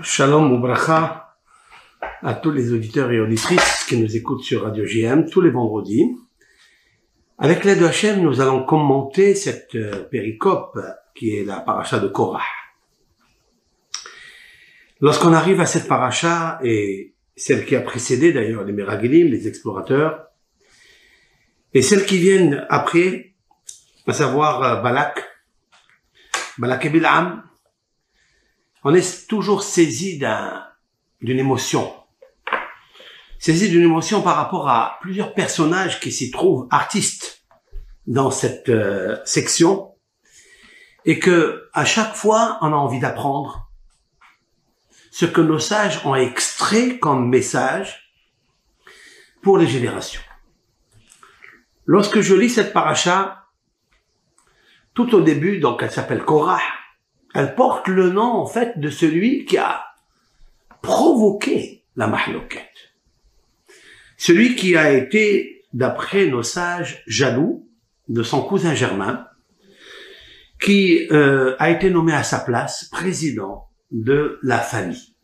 Shalom ou bracha à tous les auditeurs et auditrices qui nous écoutent sur Radio JM tous les vendredis. Avec l'aide de Hachem, nous allons commenter cette péricope qui est la paracha de Korah. Lorsqu'on arrive à cette paracha, et celle qui a précédé d'ailleurs les Meragelim, les explorateurs, et celles qui viennent après, à savoir Balak et Bilam, on est toujours saisi d'une émotion. Saisi d'une émotion par rapport à plusieurs personnages qui s'y trouvent, artistes, dans cette section, et que à chaque fois, on a envie d'apprendre ce que nos sages ont extrait comme message pour les générations. Lorsque je lis cette paracha, tout au début, donc elle s'appelle Korah, elle porte le nom, en fait, de celui qui a provoqué la mahloket. Celui qui a été, d'après nos sages, jaloux de son cousin germain, qui a été nommé à sa place président de la famille.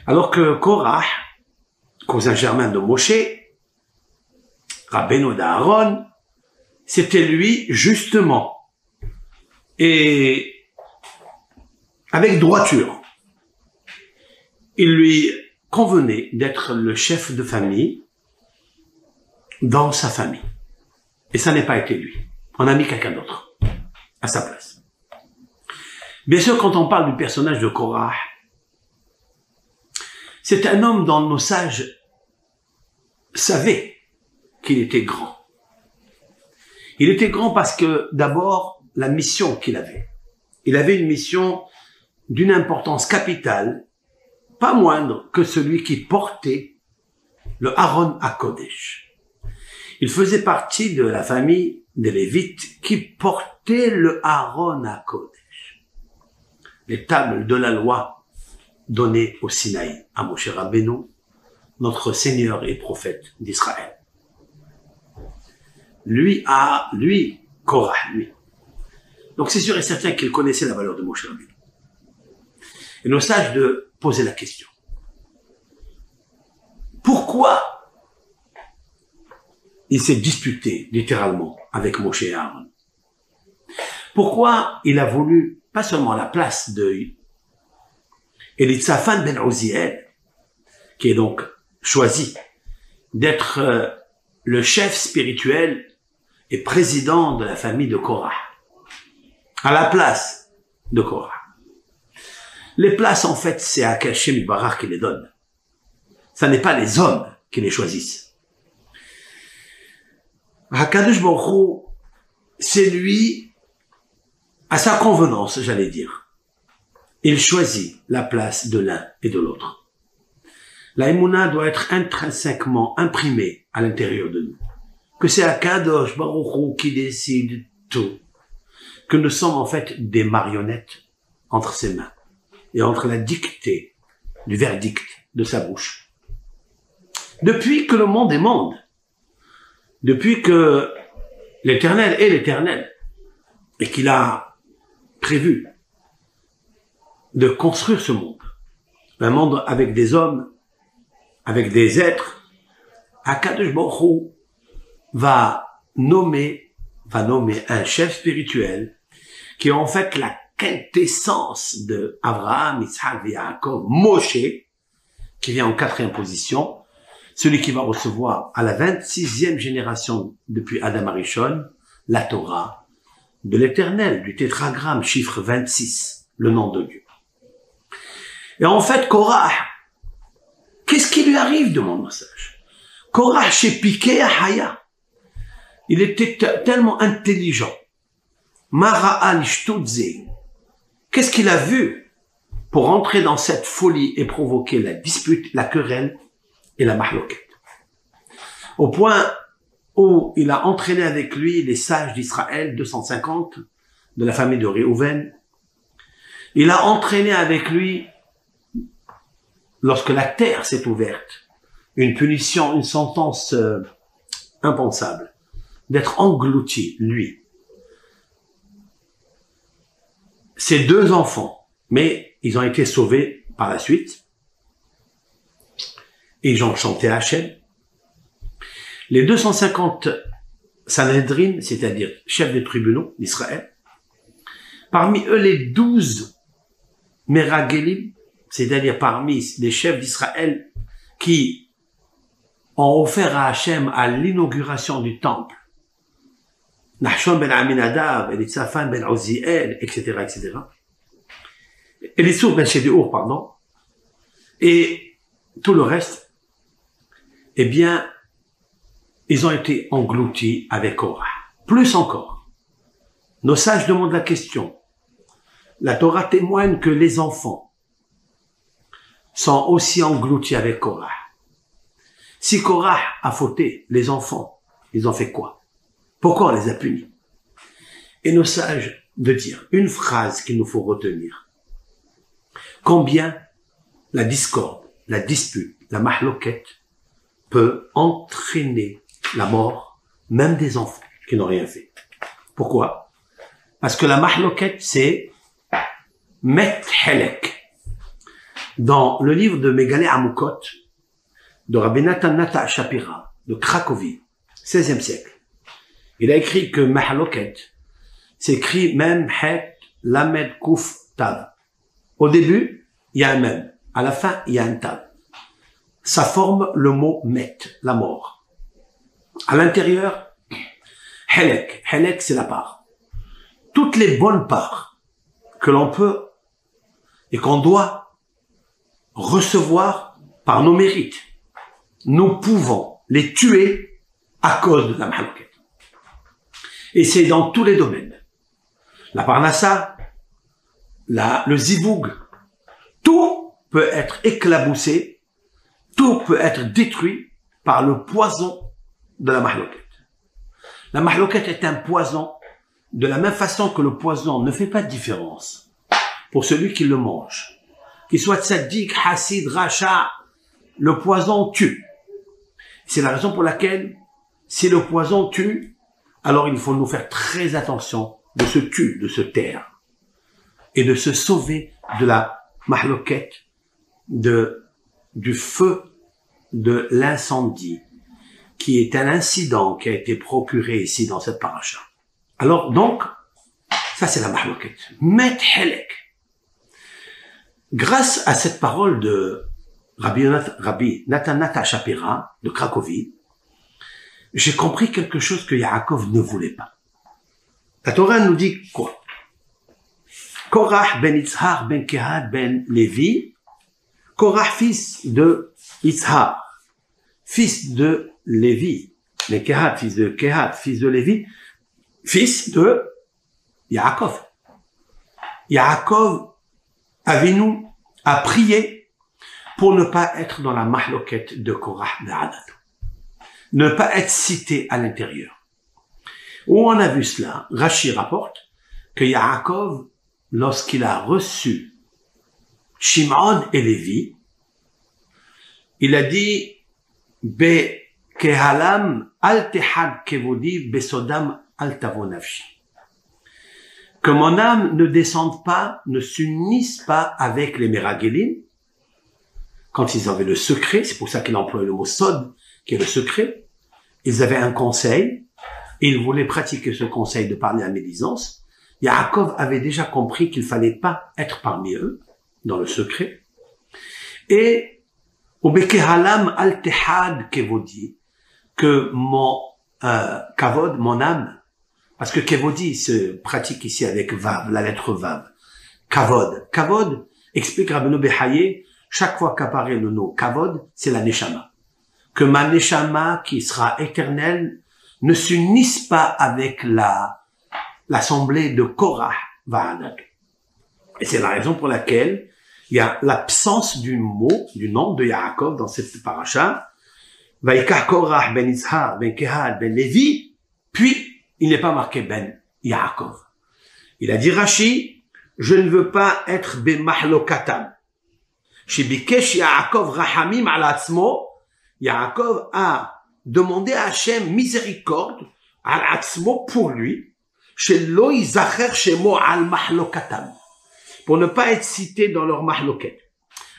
Alors que Korah, cousin germain de Moshe, Rabbeinu d'Aaron, c'était lui, justement, et avec droiture, il lui convenait d'être le chef de famille dans sa famille. Et ça n'a pas été lui. On a mis quelqu'un d'autre à sa place. Bien sûr, quand on parle du personnage de Korah, c'est un homme dont nos sages savaient qu'il était grand. Il était grand parce que, d'abord, la mission qu'il avait. Il avait une mission d'une importance capitale, pas moindre que celui qui portait le Aaron HaKodesh. Il faisait partie de la famille des Lévites qui portait le Aaron HaKodesh. Les tables de la loi données au Sinaï à Moshe Rabbeinu, notre Seigneur et prophète d'Israël. Korah, lui. Donc c'est sûr et certain qu'il connaissait la valeur de Moshe Rabbeinu. Et nos sages de poser la question. Pourquoi il s'est disputé littéralement avec Moshe et Aaron? Pourquoi il a voulu pas seulement la place de Elitzaphan ben Uziel, qui est donc choisi d'être le chef spirituel et président de la famille de Korah, à la place de Korah. Les places, en fait, c'est Hachem Barak qui les donne. Ça n'est pas les hommes qui les choisissent. Hakadosh Baruch Hu, c'est lui, à sa convenance, j'allais dire. Il choisit la place de l'un et de l'autre. La Emouna doit être intrinsèquement imprimée à l'intérieur de nous. Que c'est Hakadosh Baruch Hu qui décide tout. Que nous sommes en fait des marionnettes entre ses mains et entre la dictée du verdict de sa bouche. Depuis que le monde est monde, depuis que l'Éternel est l'Éternel et qu'il a prévu de construire ce monde, un monde avec des hommes, avec des êtres, Hakadosh Baruch Hu va nommer un chef spirituel qui est en fait la quintessence de Abraham, Yitzhak et Yaakov, Moshe, qui vient en 4e position, celui qui va recevoir à la 26e génération depuis Adam Arishon, la Torah de l'Éternel, du tétragramme, chiffre 26, le nom de Dieu. Et en fait, Korah, qu'est-ce qui lui arrive, demande mon sage? Korah, chez Piqué à Haya, il était tellement intelligent. Mara'al Shtudze. Qu'est-ce qu'il a vu pour entrer dans cette folie et provoquer la dispute, la querelle et la mahloket? Au point où il a entraîné avec lui les sages d'Israël, 250, de la famille de Réhouven. Il a entraîné avec lui, lorsque la terre s'est ouverte, une punition, une sentence impensable, d'être englouti, lui. Ses 2 enfants, mais ils ont été sauvés par la suite. Et ils ont chanté Hachem. Les 250 Sanhedrin, c'est-à-dire chefs des tribunaux d'Israël, parmi eux les 12 Meragelim, c'est-à-dire parmi les chefs d'Israël qui ont offert à Hachem à l'inauguration du temple, Nahshon ben Aminadab, Elitzaphan ben Uziel, etc., etc., Elissour ben Shedeur, pardon, et tout le reste, eh bien, ils ont été engloutis avec Korah. Plus encore, nos sages demandent la question. La Torah témoigne que les enfants sont aussi engloutis avec Korah. Si Korah a fauté, les enfants, ils ont fait quoi? Pourquoi on les a punis? Et nos sages de dire une phrase qu'il nous faut retenir. Combien la discorde, la dispute, la mahloquette peut entraîner la mort, même des enfants qui n'ont rien fait. Pourquoi? Parce que la mahloquette, c'est Met Helek. Dans le livre de Megalé Amukot, de Rabbi Natan Nata Shapira, de Cracovie, 16e siècle, il a écrit que mahloquette s'écrit Mem Het Lamed Kouf Tav. Au début, il y a un Mem. À la fin, il y a un Tav. Ça forme le mot Met, la mort. À l'intérieur, Helek. Helek, c'est la part. Toutes les bonnes parts que l'on peut et qu'on doit recevoir par nos mérites, nous pouvons les tuer à cause de la mahloquette. Et c'est dans tous les domaines. La parnassa, le ziboug, tout peut être éclaboussé, tout peut être détruit par le poison de la mahloquette. La mahloquette est un poison de la même façon que le poison ne fait pas de différence pour celui qui le mange. Qu'il soit tzaddik, hassid, racha, le poison tue. C'est la raison pour laquelle, si le poison tue, alors il faut nous faire très attention de se tuer, de se taire et de se sauver de la mahloquette, du feu, de l'incendie, qui est un incident qui a été procuré ici dans cette paracha. Alors donc, ça c'est la mahloquette. Met Helek. Grâce à cette parole de Rabbi Natan Nata Shapira de Cracovie, j'ai compris quelque chose que Yaakov ne voulait pas. La Torah nous dit quoi? Korah ben Yitzhar ben Kehat ben Lévi, Korah fils de Yitzhar, fils de Lévi, mais Kehat fils de Lévi, fils de Yaakov. Yaakov Avinu a prié pour ne pas être dans la mahloquette de Korah Be'adat. Ne pas être cité à l'intérieur. Où on a vu cela? Rashi rapporte que Yaakov, lorsqu'il a reçu Shimon et Lévi, il a dit Be kehalam al tehad kevodi besodam al tavo nafshi. Que mon âme ne descende pas, ne s'unisse pas avec les Meragelim, quand ils avaient le secret, c'est pour ça qu'il emploie le mot sod, qui est le secret, ils avaient un conseil, et ils voulaient pratiquer ce conseil de parler à médisance. Yaakov avait déjà compris qu'il fallait pas être parmi eux, dans le secret. Et, au bekehalam al tehad kevodi, que mon kavod, mon âme, parce que kevodi se pratique ici avec vav, la lettre vav. Kavod. Kavod, explique Rabbeinu Behaye, chaque fois qu'apparaît le nom kavod, c'est la neshama. Que ma neshama, qui sera éternelle, ne s'unisse pas avec l'assemblée de Korah Va'adat. Et c'est la raison pour laquelle il y a l'absence du mot, du nom de Yaakov dans cette paracha. Vaikach Korah ben Yitzhar ben Kehat ben Lévi, puis il n'est pas marqué ben Yaakov. Il a dit Rashi, je ne veux pas être ben mahlokatam. Shibikesh Yaakov rahamim ala atzmo. Yaakov a demandé à Hachem miséricorde ala atzmo pour lui. Shelo yizacher shemo al mahlokatam. pour ne pas être cités dans leur mahloket.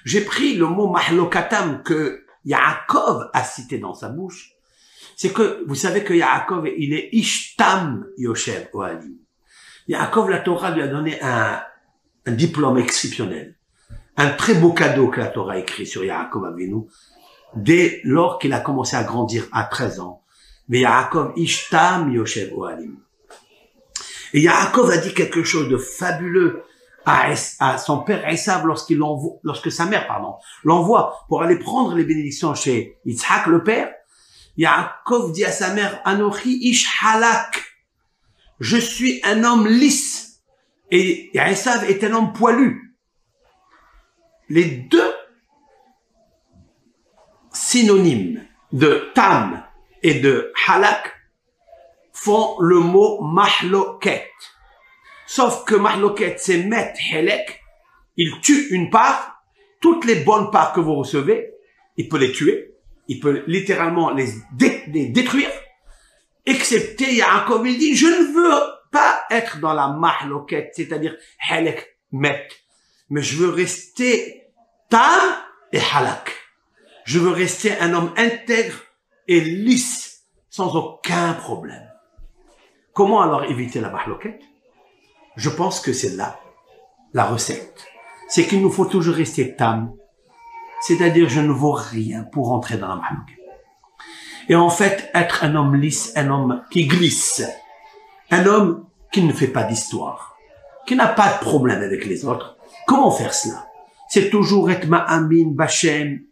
J'ai pris le mot mahlokatam que Yaakov a cité dans sa bouche. C'est que, vous savez que Yaakov, il est Ishtam Yoshev Ohalim. Yaakov, la Torah lui a donné un diplôme exceptionnel. Un très beau cadeau que la Torah a écrit sur Yaakov Avinu, dès lors qu'il a commencé à grandir à 13 ans. Mais Yaakov, Ishtam Yoshev Ohalim. Et Yaakov a dit quelque chose de fabuleux à son père Esav lorsque sa mère, l'envoie pour aller prendre les bénédictions chez Yitzhak, le père. Yaakov dit à sa mère, Anochi ish halak. Je suis un homme lisse. Et Esav est un homme poilu. Les deux synonymes de tam et de halak font le mot mahloket. Sauf que mahloket, c'est met helek. Il tue une part. Toutes les bonnes parts que vous recevez, il peut les tuer. Il peut littéralement les détruire. Excepté Yaakov, il dit, je ne veux pas être dans la mahloket, c'est-à-dire helek, met. Mais je veux rester tam et halak. Je veux rester un homme intègre et lisse, sans aucun problème. Comment alors éviter la mahloket? Je pense que c'est là la recette. C'est qu'il nous faut toujours rester tam. C'est-à-dire, je ne vaux rien pour entrer dans la mahloket. Et en fait, être un homme lisse, un homme qui glisse, un homme qui ne fait pas d'histoire, qui n'a pas de problème avec les autres. Comment faire cela? C'est toujours être ma'amin, bachem,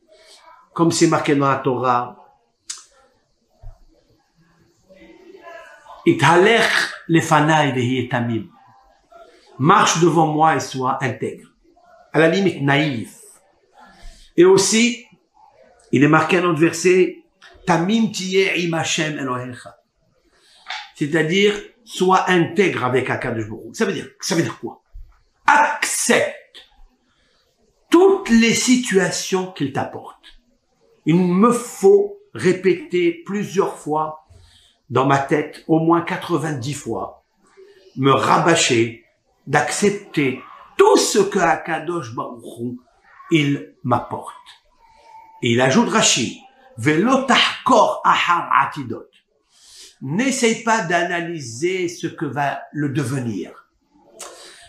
comme c'est marqué dans la Torah. Ithalech lefanai vehi tamim. Marche devant moi et sois intègre. À la limite naïf. Et aussi, il est marqué dans notre verset, Tamim tiye im Hashem Elohecha. C'est-à-dire, sois intègre avec Akadosh Baruch Hu. Ça veut dire quoi? Accepte toutes les situations qu'il t'apporte. Il me faut répéter plusieurs fois dans ma tête, au moins 90 fois, me rabâcher, d'accepter tout ce que Akadosh Baruch Hu, il m'apporte. Et il ajoute Rashi, Velo tahkor ahar atidot. N'essaye pas d'analyser ce que va le devenir.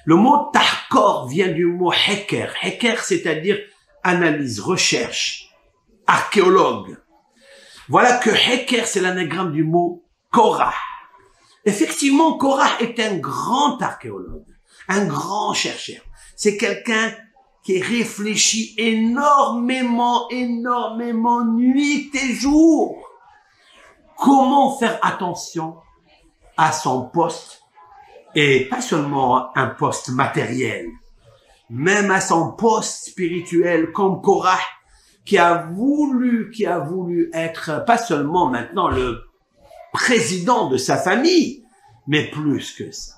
Le mot tahkor vient du mot heker. Heker, c'est-à-dire analyse, recherche, archéologue. Voilà que heker, c'est l'anagramme du mot Korah. Effectivement, Korah est un grand archéologue, un grand chercheur. C'est quelqu'un qui réfléchit énormément, nuit et jour. Comment faire attention à son poste, et pas seulement un poste matériel, même à son poste spirituel comme Korah, qui a voulu être pas seulement maintenant le président de sa famille, mais plus que ça.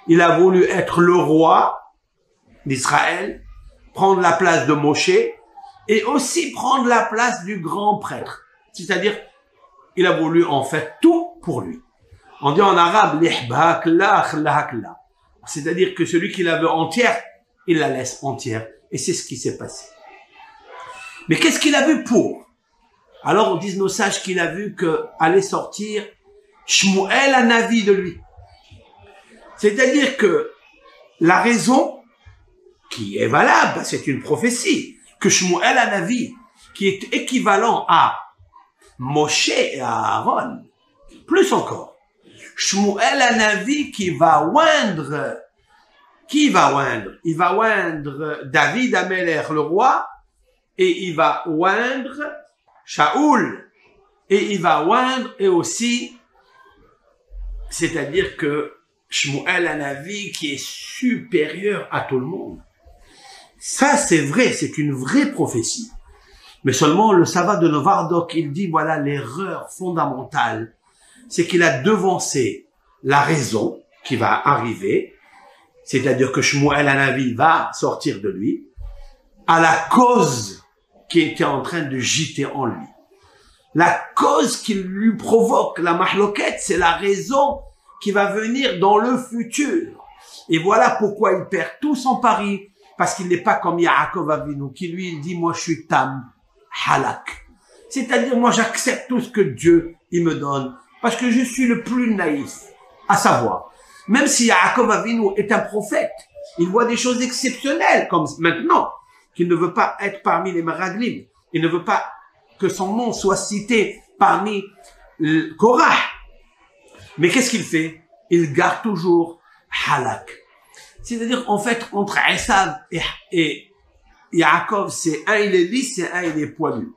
Il a voulu être le roi d'Israël, prendre la place de Moshe et aussi prendre la place du grand prêtre. C'est-à-dire, il a voulu en fait tout pour lui. On dit en arabe, c'est-à-dire que celui qui la veut entière, il la laisse entière. Et c'est ce qui s'est passé. Mais qu'est-ce qu'il a vu pour? Alors on dit nos sages qu'il a vu que allait sortir Shmuel Hanavi de lui. C'est-à-dire que la raison qui est valable, c'est une prophétie, que Shmuel Hanavi, qui est équivalent à Moshe et à Aaron, plus encore, Shmuel Hanavi qui va oindre, il va oindre David Améler, le roi, et il va oindre Shaoul, et il va oindre, et aussi, c'est-à-dire que Shmuel Hanavi qui est supérieur à tout le monde. Ça, c'est vrai, c'est une vraie prophétie. Mais seulement le Sava de Novardok, il dit, voilà, l'erreur fondamentale, c'est qu'il a devancé la raison qui va arriver, c'est-à-dire que Shmuel Hanavi va sortir de lui, à la cause qui était en train de gîter en lui. La cause qui lui provoque la mahloket, c'est la raison qui va venir dans le futur. Et voilà pourquoi il perd tout son pari. parce qu'il n'est pas comme Yaakov Avinu, qui lui, il dit, moi, je suis tam, halak. C'est-à-dire, moi, j'accepte tout ce que Dieu, il me donne, parce que je suis le plus naïf, à savoir, même si Yaakov Avinu est un prophète, il voit des choses exceptionnelles, comme maintenant, qu'il ne veut pas être parmi les Meraglim, il ne veut pas que son nom soit cité parmi Korah. Mais qu'est-ce qu'il fait? Il garde toujours halak. C'est-à-dire, en fait, entre Esav et Yaakov, c'est un il est lisse et un il est poilu.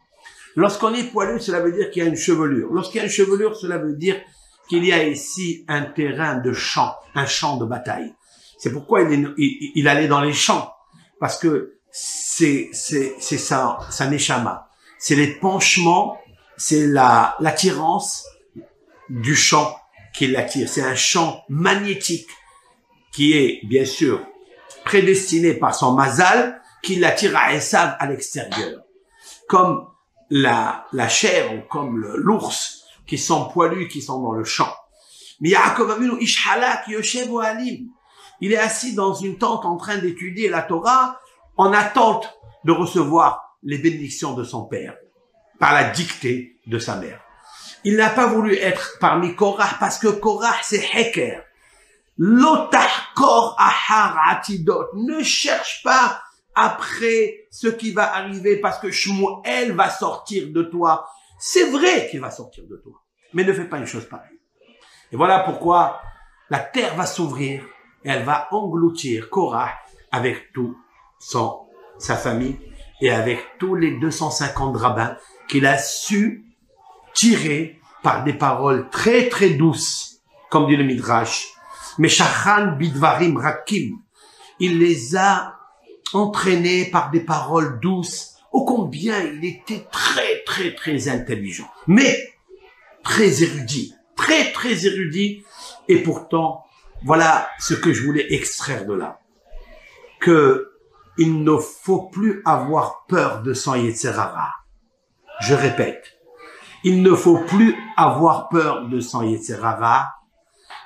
Lorsqu'on est poilu, cela veut dire qu'il y a une chevelure. Lorsqu'il y a une chevelure, cela veut dire qu'il y a ici un terrain de champ, un champ de bataille. C'est pourquoi il allait dans les champs, parce que c'est sa neshama. C'est les penchements, c'est l'attirance du champ qui l'attire. C'est un champ magnétique qui est, bien sûr, prédestiné par son mazal, qui l'attire à Esav à l'extérieur. Comme la chair ou comme l'ours qui sont poilus, qui sont dans le champ. Mais Yaakov Avinu ish halak yoshev ohalim. Il est assis dans une tente en train d'étudier la Torah en attente de recevoir les bénédictions de son père par la dictée de sa mère. Il n'a pas voulu être parmi Korah parce que Korah c'est Heker. Lotachkor ahar atidot. Ne cherche pas après ce qui va arriver parce que Shmuel va sortir de toi. C'est vrai qu'il va sortir de toi, mais ne fais pas une chose pareille. Et voilà pourquoi la terre va s'ouvrir et elle va engloutir Korah avec tout sa famille et avec tous les 250 rabbins qu'il a su tirer par des paroles très très douces, comme dit le Midrash. Mais Shachan bidvarim rakim, il les a entraînés par des paroles douces. Ô combien il était très très très intelligent, mais très érudit, très très érudit. Et pourtant, voilà ce que je voulais extraire de là, que il ne faut plus avoir peur de son Yetzer Hara. Je répète, il ne faut plus avoir peur de son Yetzer Hara,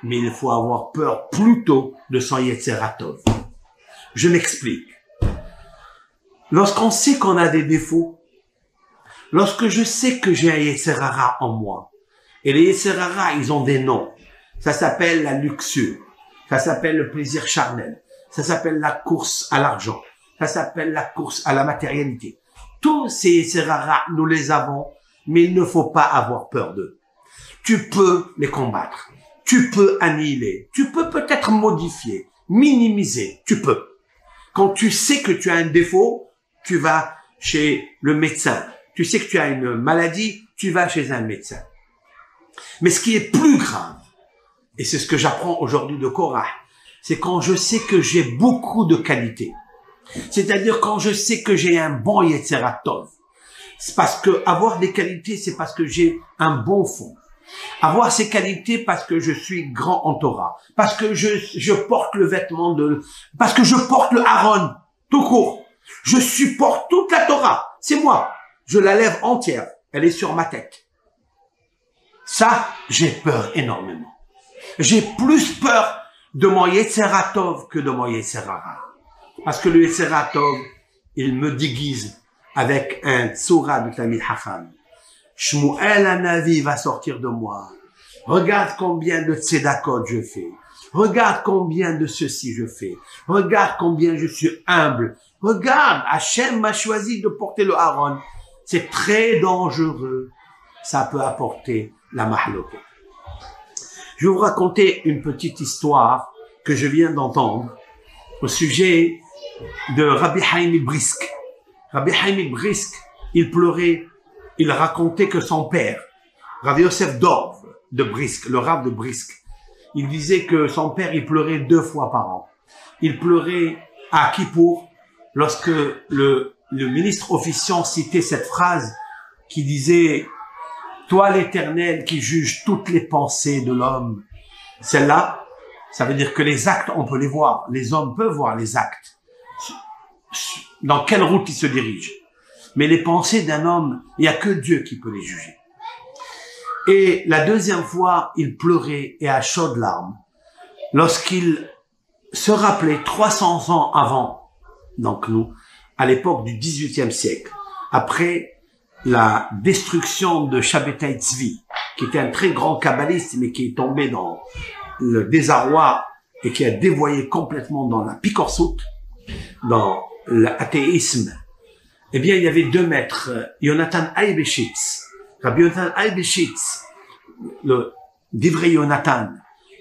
mais il faut avoir peur plutôt de son Yetzer Tov. Je m'explique. Lorsqu'on sait qu'on a des défauts, lorsque je sais que j'ai un Yetzer Hara en moi, et les Yetzer Hara, ils ont des noms, ça s'appelle la luxure, ça s'appelle le plaisir charnel, ça s'appelle la course à l'argent, ça s'appelle la course à la matérialité. Tous ces Yetzer Hara, nous les avons, mais il ne faut pas avoir peur d'eux. Tu peux les combattre, tu peux annihiler, tu peux peut-être modifier, minimiser, tu peux. Quand tu sais que tu as un défaut, tu vas chez le médecin. Tu sais que tu as une maladie, tu vas chez un médecin. Mais ce qui est plus grave, et c'est ce que j'apprends aujourd'hui de Korah, c'est quand je sais que j'ai beaucoup de qualités. C'est-à-dire quand je sais que j'ai un bon Yetzer Tov. C'est parce que avoir des qualités, c'est parce que j'ai un bon fond. Avoir ces qualités parce que je suis grand en Torah, parce que je porte le vêtement parce que je porte le Aaron, tout court. Je supporte toute la Torah. C'est moi. Je la lève entière. Elle est sur ma tête. Ça, j'ai peur énormément. J'ai plus peur de mon Yetzer Tov que de mon Yetzer Hara. Parce que le Yetzer Tov, il me déguise avec un tzura de Talmid Chacham. Shmuel Hanavi va sortir de moi. Regarde combien de tzedakot je fais. Regarde combien de ceci je fais. Regarde combien je suis humble. Regarde, Hachem m'a choisi de porter le Aaron. C'est très dangereux. Ça peut apporter la mahloket. Je vais vous raconter une petite histoire que je viens d'entendre au sujet de Rabbi Haim Brisk. Rabbi Haim Brisk, il pleurait, il racontait que son père, Rabbi Yosef Dov de Brisk, le Rav de Brisk, il disait que son père, il pleurait 2 fois par an. Il pleurait à Kippour, lorsque le ministre officiant citait cette phrase qui disait « Toi l'Éternel qui juge toutes les pensées de l'homme », celle-là, ça veut dire que les actes, on peut les voir. Les hommes peuvent voir les actes. Dans quelle route ils se dirigent. Mais les pensées d'un homme, il n'y a que Dieu qui peut les juger. Et la deuxième fois, il pleurait et à chaudes larmes lorsqu'il se rappelait 300 ans avant donc nous, à l'époque du XVIIIe siècle, après la destruction de Shabbatai Tzvi, qui était un très grand kabbaliste, mais qui est tombé dans le désarroi et qui a dévoyé complètement dans la picorsut, dans l'athéisme, eh bien, il y avait deux maîtres, Yonatan Eibeshitz, Rabbi Yonatan Eibeshitz, le Divrei Yonatan,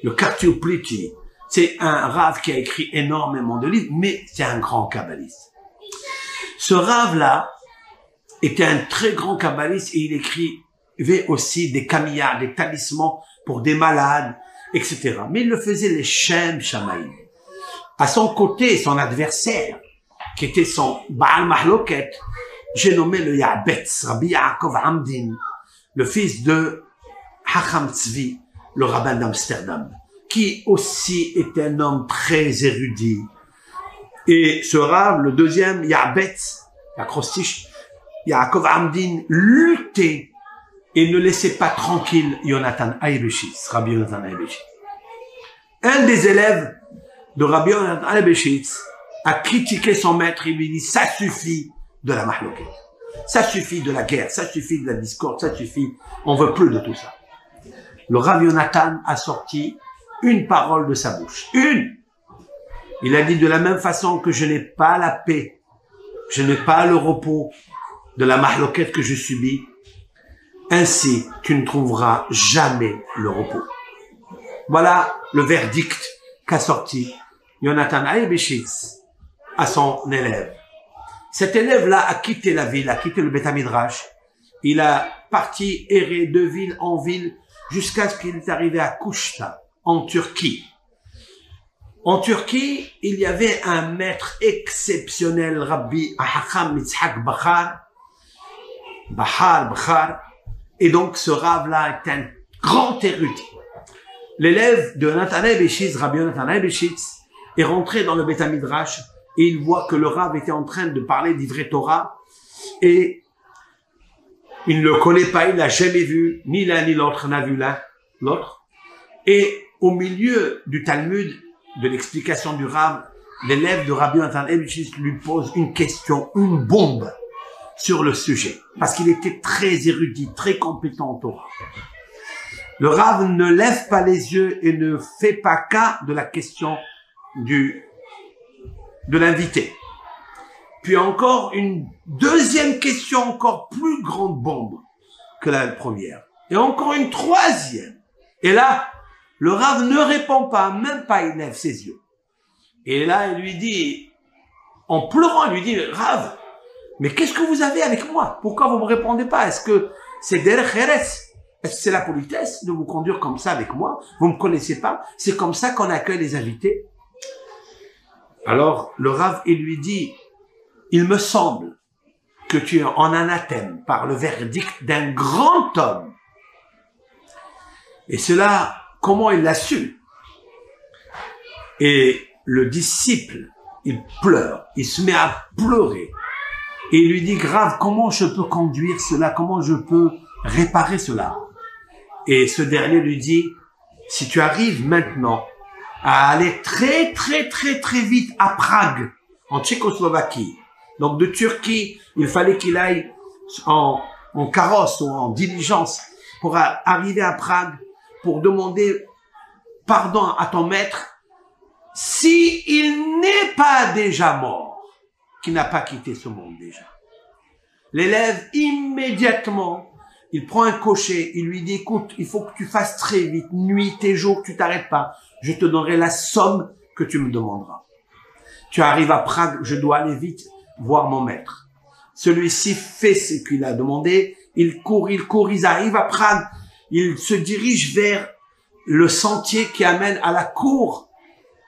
le Kartiopliti, c'est un Rav qui a écrit énormément de livres, mais c'est un grand kabbaliste. Ce Rav-là était un très grand kabbaliste et il écrivait aussi des kamiyas, des talismans pour des malades, etc. Mais il le faisait les Shem Shamaïm. À son côté, son adversaire, qui était son Baal Mahloket, j'ai nommé le Ya'betz, Rabbi Yaakov Amdin, le fils de Hacham Tzvi, le rabbin d'Amsterdam, qui aussi était un homme très érudit. Et ce Rav, le deuxième, Ya'betz, l'acrostiche, Yaakov Amdin, luttait et ne laissait pas tranquille Yonatan Eibeshitz, Rabbi Yonatan Eibeshitz. Un des élèves de Rabbi Yonatan Eibeshitz a critiqué son maître et lui dit, ça suffit de la mahloket. Ça suffit de la guerre, ça suffit de la discorde, ça suffit, on veut plus de tout ça. Le Rav Yonatan a sorti une parole de sa bouche. Une! Il a dit de la même façon que je n'ai pas la paix, je n'ai pas le repos de la mahloket que je subis, ainsi tu ne trouveras jamais le repos. Voilà le verdict qu'a sorti Yonatan Eibeshitz à son élève. Cet élève-là a quitté la ville, a quitté le Beth Midrash. Il a parti errer de ville en ville jusqu'à ce qu'il est arrivé à Kuşta, en Turquie. En Turquie, il y avait un maître exceptionnel, Rabbi Hacham Yitzhak Bahar, et donc ce Rav-là est un grand érudit. L'élève de Yonatan Eibeshitz, Rabbi Yonatan Eibeshitz, est rentré dans le Beth Midrash et il voit que le Rav était en train de parler d'Ivrei Torah et il ne le connaît pas, il l'a jamais vu, ni l'un ni l'autre n'a vu l'un, l'autre. Et au milieu du Talmud, de l'explication du Rav, l'élève de Rabbi Yonatan Eibeshitz lui pose une question, une bombe sur le sujet, parce qu'il était très érudit, très compétent en Torah. Le Rav ne lève pas les yeux et ne fait pas cas de la question de l'invité. Puis encore une deuxième question encore plus grande bombe que la première. Et encore une troisième. Et là, le Rav ne répond pas, même pas il lève ses yeux. Et là, il lui dit, en pleurant, il lui dit, Rav, mais qu'est-ce que vous avez avec moi? Pourquoi vous me répondez pas? Est-ce que c'est derech eretz? Est-ce que c'est la politesse de vous conduire comme ça avec moi? Vous me connaissez pas? C'est comme ça qu'on accueille les invités? Alors, le Rav, il lui dit, il me semble que tu es en anathème par le verdict d'un grand homme. Et cela, comment il l'a su? Et le disciple, il pleure, il se met à pleurer. Et il lui dit, Grave, comment je peux conduire cela? Comment je peux réparer cela? Et ce dernier lui dit, si tu arrives maintenant à aller très vite à Prague, en Tchécoslovaquie. Donc de Turquie, il fallait qu'il aille en carrosse ou en diligence pour arriver à Prague, pour demander pardon à ton maître, si il n'est pas déjà mort, qui n'a pas quitté ce monde déjà. L'élève, immédiatement, il prend un cocher, il lui dit, écoute, il faut que tu fasses très vite, nuit et jour, tu t'arrêtes pas. Je te donnerai la somme que tu me demanderas. Tu arrives à Prague, je dois aller vite voir mon maître. Celui-ci fait ce qu'il a demandé, il court, ils arrivent à Prague, il se dirige vers le sentier qui amène à la cour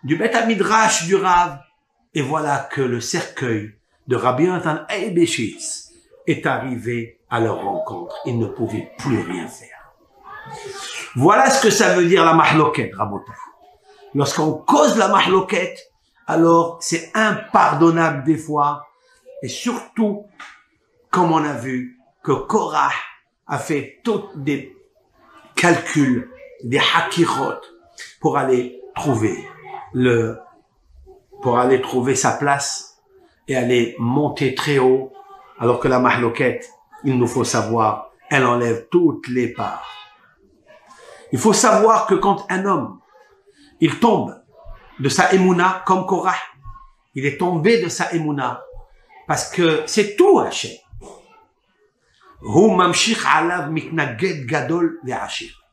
du Beth Midrash du Rav. Et voilà que le cercueil de Rabbi Yonatan Eibeshitz est arrivé à leur rencontre. Ils ne pouvaient plus rien faire. Voilà ce que ça veut dire la mahloket, Rabotai. Lorsqu'on cause la mahloket, alors c'est impardonnable des fois. Et surtout, comme on a vu, que Korah a fait tous des calculs, des hakirot, pour aller trouver sa place et elle est montée très haut, alors que la mahloket, il nous faut savoir, elle enlève toutes les parts. Il faut savoir que quand un homme, il tombe de sa émouna, comme Korah, il est tombé de sa émouna, parce que c'est tout Hachem.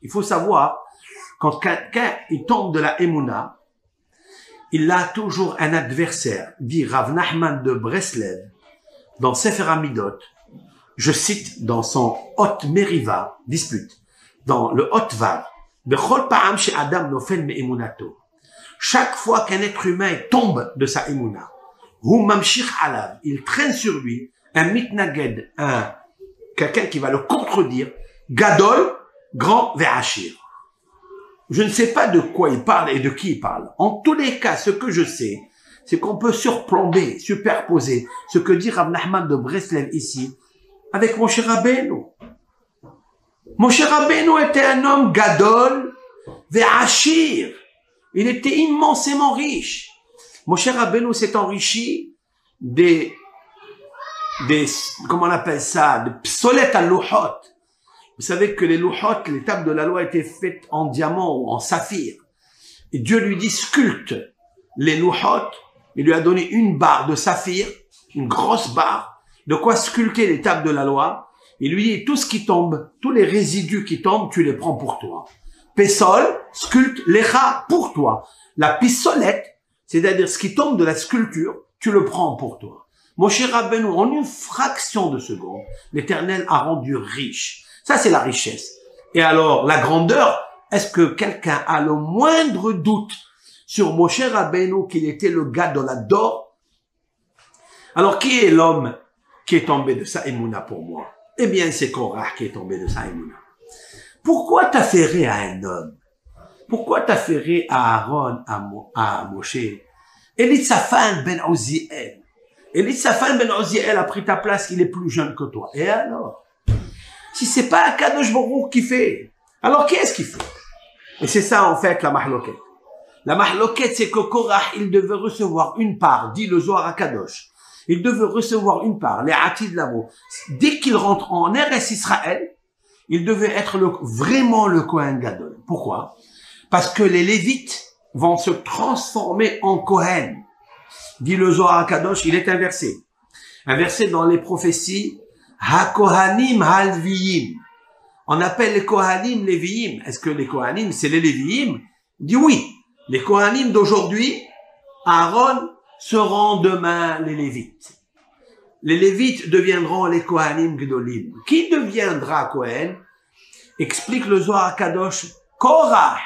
Il faut savoir, quand quelqu'un il tombe de la émouna, il a toujours un adversaire, dit Rav Nachman de Breslev, dans Sefer Hamidot, je cite dans son Hot Meriva, dispute, dans le Hot Vav, Bechol Pa'am She Adam Nofel Me'emunato. Chaque fois qu'un être humain tombe de sa émouna, Hu Mamshich Alav, il traîne sur lui un mitnaged, quelqu'un qui va le contredire, Gadol, grand Ve'achir. Je ne sais pas de quoi il parle et de qui il parle. En tous les cas, ce que je sais, c'est qu'on peut surplomber, superposer ce que dit Rav Nachman de Breslev ici avec Moshe Rabbeinu. Moshe Rabbeinu était un homme gadol ve'achir. Il était immensément riche. Moshe Rabbeinu s'est enrichi des comment on appelle ça, des psolet à louhot. Vous savez que les louhot, les tables de la loi étaient faites en diamant ou en saphir. Et Dieu lui dit sculpte les louhot. Il lui a donné une barre de saphir, une grosse barre, de quoi sculpter les tables de la loi. Il lui dit tout ce qui tombe, tous les résidus qui tombent, tu les prends pour toi. Pessol, sculpte, lecha, pour toi. La pissolette, c'est-à-dire ce qui tombe de la sculpture, tu le prends pour toi. Moshe Rabbeinu, en une fraction de seconde, l'Éternel a rendu riche. Ça, c'est la richesse. Et alors, la grandeur, est-ce que quelqu'un a le moindre doute sur Moshe Rabbeinu qu'il était le gars de la d'or? Alors, qui est l'homme qui est tombé de sa émouna pour moi? Eh bien, c'est Korah qui est tombé de sa émouna. Pourquoi t'affairer à un homme? Pourquoi t'affairer à Aaron, à Moshe? Elitsaphan ben Oziel. Elitsaphan ben Oziel a pris ta place, il est plus jeune que toi. Et alors? Si c'est pas Akadosh Baruch qui fait, alors qui est-ce qui fait? Et c'est ça, en fait, la mahloket. La mahloket, c'est que Korah, il devait recevoir une part, dit le Zohar Akadosh. Il devait recevoir une part, les Atid Lavo. Dès qu'il rentre en Eretz Israël, il devait être vraiment le Kohen Gadol. Pourquoi? Parce que les Lévites vont se transformer en Kohen. Dit le Zohar Akadosh, il est inversé. Inversé dans les prophéties, Ha-Kohanim Halviyim. On appelle les Kohanim Léviim. Est-ce que les Kohanim, c'est les Léviim? Il dit oui. Les Kohanim d'aujourd'hui, Aaron, seront demain les Lévites. Les Lévites deviendront les Kohanim Gdolim. Qui deviendra Kohen? Explique le Zohar Kadosh, Korah.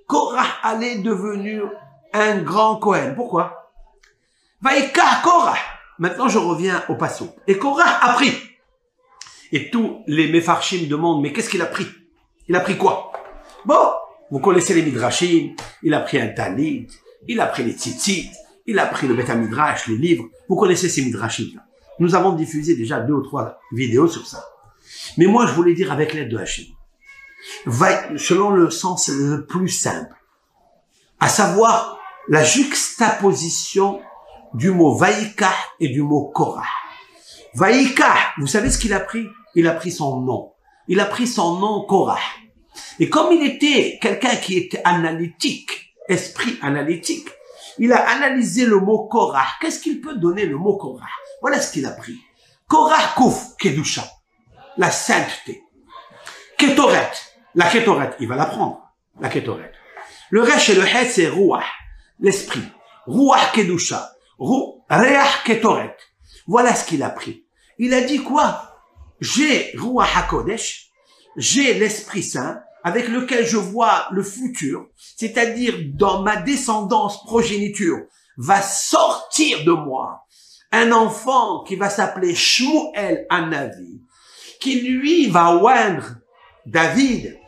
Korah allait devenir un grand Kohen. Pourquoi? Vaïka Korah. Maintenant, je reviens au passage. Et Korah a pris. Et tous les Mefarshim demandent, mais qu'est-ce qu'il a pris? Il a pris quoi? Bon, vous connaissez les Midrashim, il a pris un Talit, il a pris les Tzitzit, il a pris le Beth Midrash, les livres. Vous connaissez ces Midrashim-là. Nous avons diffusé déjà 2 ou 3 vidéos sur ça. Mais moi, je voulais dire avec l'aide de Hachem, selon le sens le plus simple, à savoir la juxtaposition du mot Vaïka et du mot Korah. Vaïka, vous savez ce qu'il a pris? Il a pris son nom. Il a pris son nom Korah. Et comme il était quelqu'un qui était analytique, esprit analytique, il a analysé le mot Korah. Qu'est-ce qu'il peut donner le mot Korah? Voilà ce qu'il a pris. Korah Kouf, Kedusha, la sainteté. Ketoret, la Ketoret, il va la prendre, la Ketoret. Le Resh et le Het, c'est Ruach, l'esprit. Ruach Kedusha, Reach Ketoret. Voilà ce qu'il a pris. Il a dit quoi? J'ai Ruach HaKodesh, j'ai l'Esprit Saint, avec lequel je vois le futur, c'est-à-dire dans ma descendance progéniture, va sortir de moi un enfant qui va s'appeler Shmuel Hanavi, qui lui va oindre David,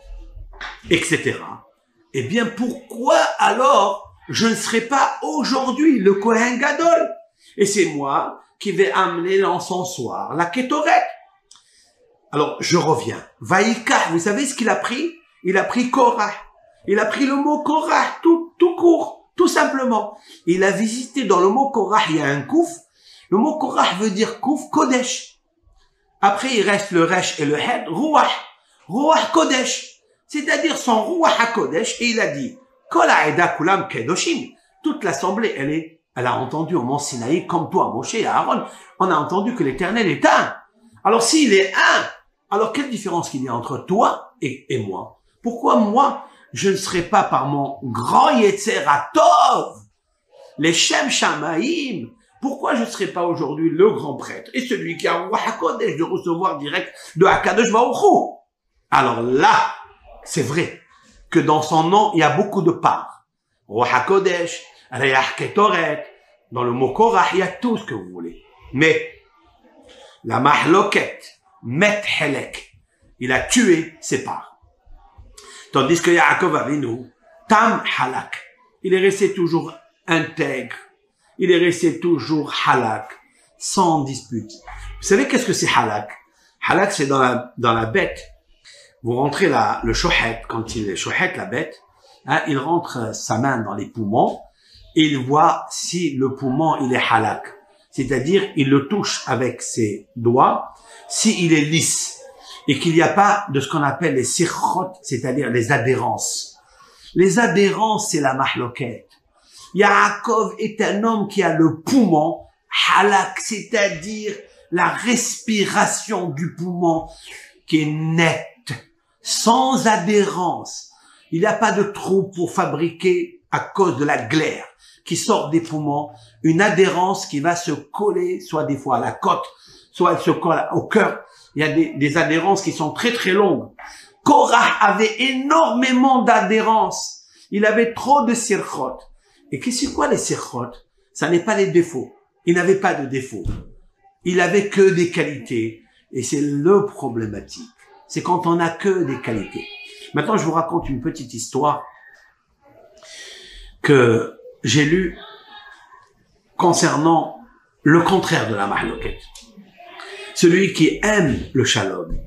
etc. Eh bien, pourquoi alors je ne serai pas aujourd'hui le Kohen Gadol? Et c'est moi qui vais amener l'encensoir, la Ketoret. Alors, je reviens. Vaïka, vous savez ce qu'il a pris? Il a pris Korah. Il a pris le mot Korah, tout court, tout simplement. Il a visité dans le mot Korah, il y a un kouf. Le mot Korah veut dire Kouf Kodesh. Après, il reste le Resh et le Het, Ruach. Ruach Kodesh. C'est-à-dire son Ruach à Kodesh. Et il a dit, Kol ha'eda kulam kedoshim. Toute l'assemblée, elle a entendu au mont Sinaï, comme toi, Moshe et Aaron, on a entendu que l'Éternel est un. Alors s'il est un, alors quelle différence qu'il y a entre toi et moi? Pourquoi moi, je ne serai pas par mon grand Yetzer Tov, les Shem Shamaïm? Pourquoi je ne serai pas aujourd'hui le grand prêtre et celui qui a un Ruach HaKodesh de recevoir direct de HaKadosh Baruch Hu? Alors là, c'est vrai que dans son nom, il y a beaucoup de parts. Ruach HaKodesh, Reyach Ketoret, dans le mot Korah, il y a tout ce que vous voulez. Mais la mahloket, Met Helek, il a tué ses parts. Tandis que Yaakov Avinu, Tam Halak, il est resté toujours intègre. Il est resté toujours halak, sans dispute. Vous savez qu'est-ce que c'est halak? Halak, c'est dans la bête. Vous rentrez le shohet, quand il est shohet, la bête, hein, il rentre sa main dans les poumons et il voit si le poumon, il est halak. C'est-à-dire, il le touche avec ses doigts, s'il est lisse et qu'il n'y a pas de ce qu'on appelle les sirchot, c'est-à-dire les adhérences. Les adhérences, c'est la mahloket. Yaakov est un homme qui a le poumon halak, c'est-à-dire la respiration du poumon qui est nette, sans adhérence. Il n'y a pas de trou pour fabriquer, à cause de la glaire qui sort des poumons, une adhérence qui va se coller, soit des fois à la côte, soit elle se colle au cœur. Il y a des adhérences qui sont très très longues. Korah avait énormément d'adhérence. Il avait trop de sirchot. Et c'est quoi les sirchot? Ça n'est pas les défauts. Il n'avait pas de défauts. Il avait que des qualités. Et c'est le problématique. C'est quand on n'a que des qualités. Maintenant, je vous raconte une petite histoire que j'ai lue concernant le contraire de la mahloket. Celui qui aime le shalom,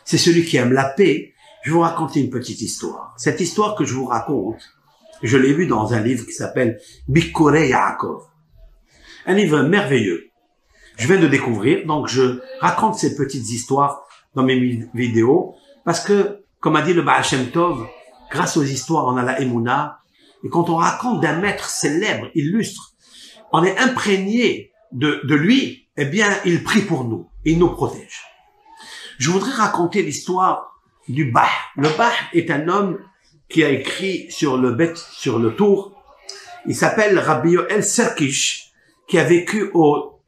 c'est celui qui aime la paix. Je vais vous raconter une petite histoire. Cette histoire que je vous raconte, je l'ai vue dans un livre qui s'appelle Bikurei Yaakov. Un livre merveilleux. Je viens de découvrir, donc je raconte ces petites histoires dans mes vidéos, parce que, comme a dit le Baal Shem Tov, grâce aux histoires, on a la Emouna, et quand on raconte d'un maître célèbre, illustre, on est imprégné de lui, eh bien, il prie pour nous, il nous protège. Je voudrais raconter l'histoire du Bah. Le Bah est un homme qui a écrit sur le tour. Il s'appelle Rabbi Yoel Serkish, qui a vécu on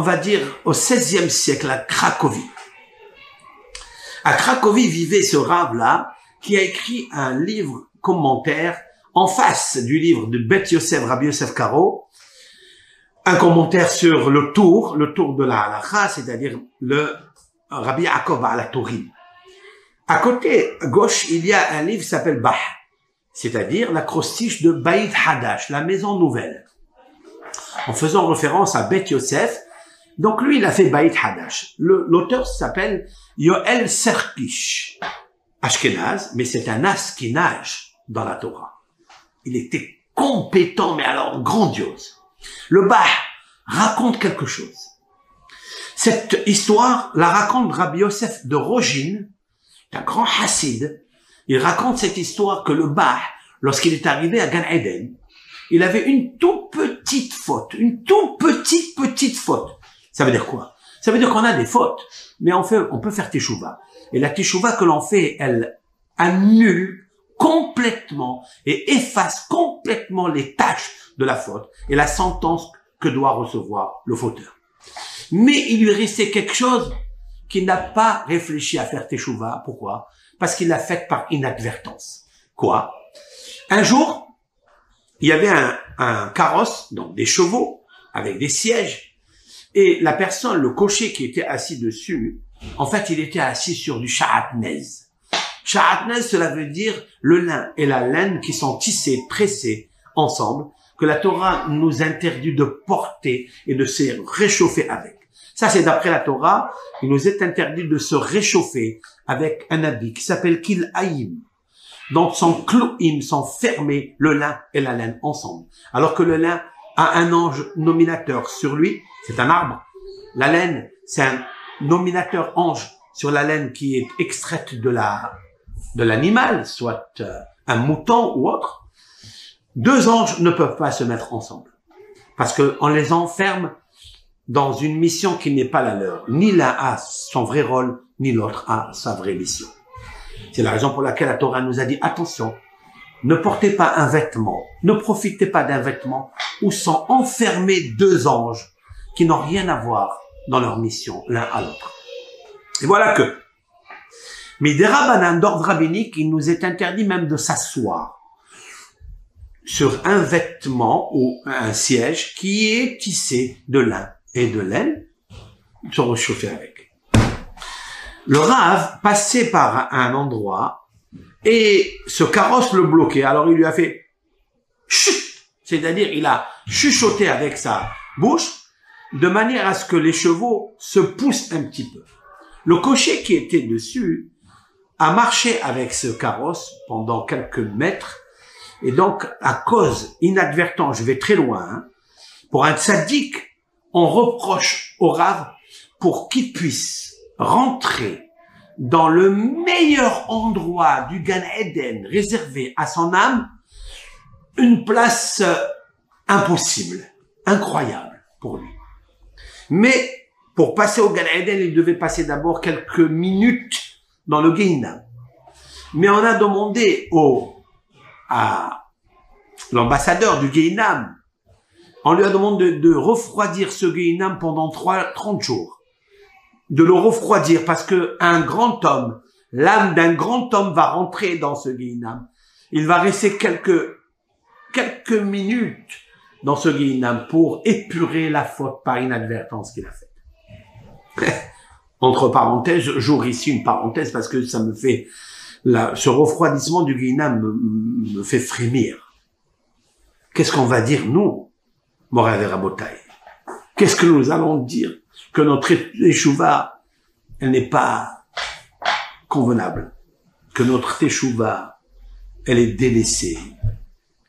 va dire, au XVIe siècle à Cracovie. À Cracovie vivait ce Rav-là, qui a écrit un livre commentaire en face du livre de Bet Yosef, Rabbi Yosef Karo, un commentaire sur le tour de la halakha, c'est-à-dire le Rabbi Yaakov al-Tourim. À côté, à gauche, il y a un livre qui s'appelle Bah, c'est-à-dire l'acrostiche de Baït Hadash, la maison nouvelle. En faisant référence à Bet Yosef, donc lui, il a fait Baït Hadash. L'auteur s'appelle Yoel Serkish, Ashkenaz, mais c'est un as qui nage dans la Torah. Il était compétent, mais alors grandiose. Le Bah raconte quelque chose. Cette histoire la raconte Rabbi Yosef de Rogin, un grand hassid. Il raconte cette histoire que le Bah, lorsqu'il est arrivé à Gan Eden, il avait une toute petite faute, une toute petite faute. Ça veut dire quoi? Ça veut dire qu'on a des fautes, mais on peut faire teshuva. Et la teshuva que l'on fait, elle annule complètement et efface complètement les tâches de la faute et la sentence que doit recevoir le fauteur. Mais il lui restait quelque chose qu'il n'a pas réfléchi à faire teshuva. Pourquoi? Parce qu'il l'a fait par inadvertance. Quoi? Un jour, il y avait un carrosse, donc des chevaux, avec des sièges, et la personne, le cocher qui était assis dessus, en fait, il était assis sur du sha'atnez. Sha'atnez, cela veut dire le lin et la laine qui sont tissés, pressés ensemble, que la Torah nous interdit de porter et de se réchauffer avec. Ça, c'est d'après la Torah, il nous est interdit de se réchauffer avec un habit qui s'appelle kil'aïm. Donc, son clouim sont fermés, le lin et la laine ensemble. Alors que le lin a un ange nominateur sur lui, c'est un arbre. La laine, c'est un nominateur ange sur la laine qui est extraite de l'animal, soit un mouton ou autre. Deux anges ne peuvent pas se mettre ensemble parce que on les enferme dans une mission qui n'est pas la leur. Ni l'un a son vrai rôle, ni l'autre a sa vraie mission. C'est la raison pour laquelle la Torah nous a dit attention, ne portez pas un vêtement, ne profitez pas d'un vêtement où sont enfermés deux anges qui n'ont rien à voir dans leur mission l'un à l'autre. Et voilà que, mais des rabbanans d'ordre rabbinique, il nous est interdit même de s'asseoir sur un vêtement ou un siège qui est tissé de lin et de laine, se réchauffer avec. Le Rav passait par un endroit et ce carrosse le bloquait. Alors il lui a fait chut, c'est-à-dire il a chuchoté avec sa bouche de manière à ce que les chevaux se poussent un petit peu. Le cocher qui était dessus a marché avec ce carrosse pendant quelques mètres et donc à cause inadvertante, je vais très loin, hein, pour un tzaddik, on reproche au Rav pour qu'il puisse rentrer dans le meilleur endroit du Gan Eden réservé à son âme, une place impossible, incroyable pour lui. Mais pour passer au Gan Eden, il devait passer d'abord quelques minutes dans le Gehinam. Mais on a demandé à l'ambassadeur du Gehinam, on lui a demandé de refroidir ce Gehinam pendant 30 jours. De le refroidir parce que un grand homme, l'âme d'un grand homme va rentrer dans ce Gehinam. Il va rester quelques minutes dans ce Gehinam pour épurer la faute par inadvertance qu'il a faite. Entre parenthèses, j'ouvre ici une parenthèse parce que ça me fait, ce refroidissement du Gehinam me fait frémir. Qu'est-ce qu'on va dire, nous, Morav et Rabotai? Qu'est-ce que nous allons dire? Que notre teshuva, elle n'est pas convenable. Que notre teshuva, elle est délaissée.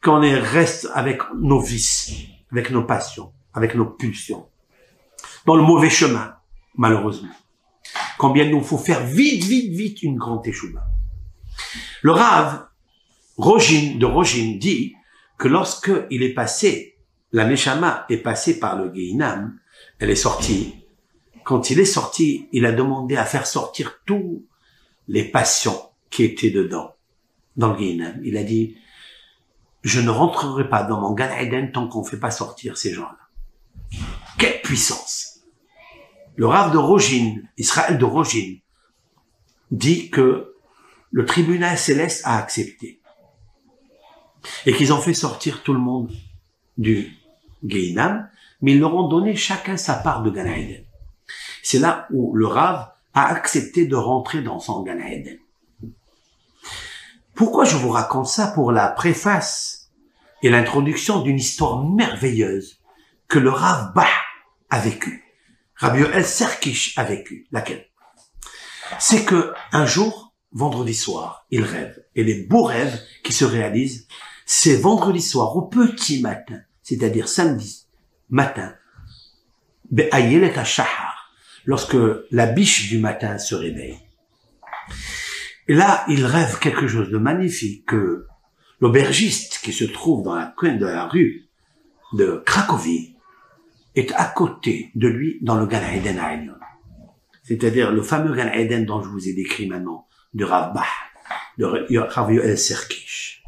Qu'on reste avec nos vices, avec nos passions, avec nos pulsions. Dans le mauvais chemin, malheureusement. Combien il nous faut faire vite une grande teshuva. Le Rav de Rojin dit que lorsque il est passé, la Neshama est passée par le Gehinam, elle est sortie. Quand il est sorti, il a demandé à faire sortir tous les passions qui étaient dedans, dans le Gehinam. Il a dit, je ne rentrerai pas dans mon Gan Eden tant qu'on ne fait pas sortir ces gens-là. Quelle puissance! Le Rav de Rojin, Israël de Rojin, dit que le tribunal céleste a accepté et qu'ils ont fait sortir tout le monde du Gehinam, mais ils leur ont donné chacun sa part de Gan Eden. C'est là où le Rav a accepté de rentrer dans son Gan Eden. Pourquoi je vous raconte ça? Pour la préface et l'introduction d'une histoire merveilleuse que le Rav Bah a vécue. Rabbi Yoel Serkish a vécu. Laquelle? C'est que un jour, vendredi soir, il rêve. Et les beaux rêves qui se réalisent, c'est vendredi soir au petit matin, c'est-à-dire samedi matin, be'ayelet ha'shahar, lorsque la biche du matin se réveille. Et là, il rêve quelque chose de magnifique, que l'aubergiste qui se trouve dans la coin de la rue de Cracovie est à côté de lui dans le Gan Eden Ha'elyon. C'est-à-dire le fameux Gan Eden dont je vous ai décrit maintenant, de Rav Bah, de Rav Yoel Serkish.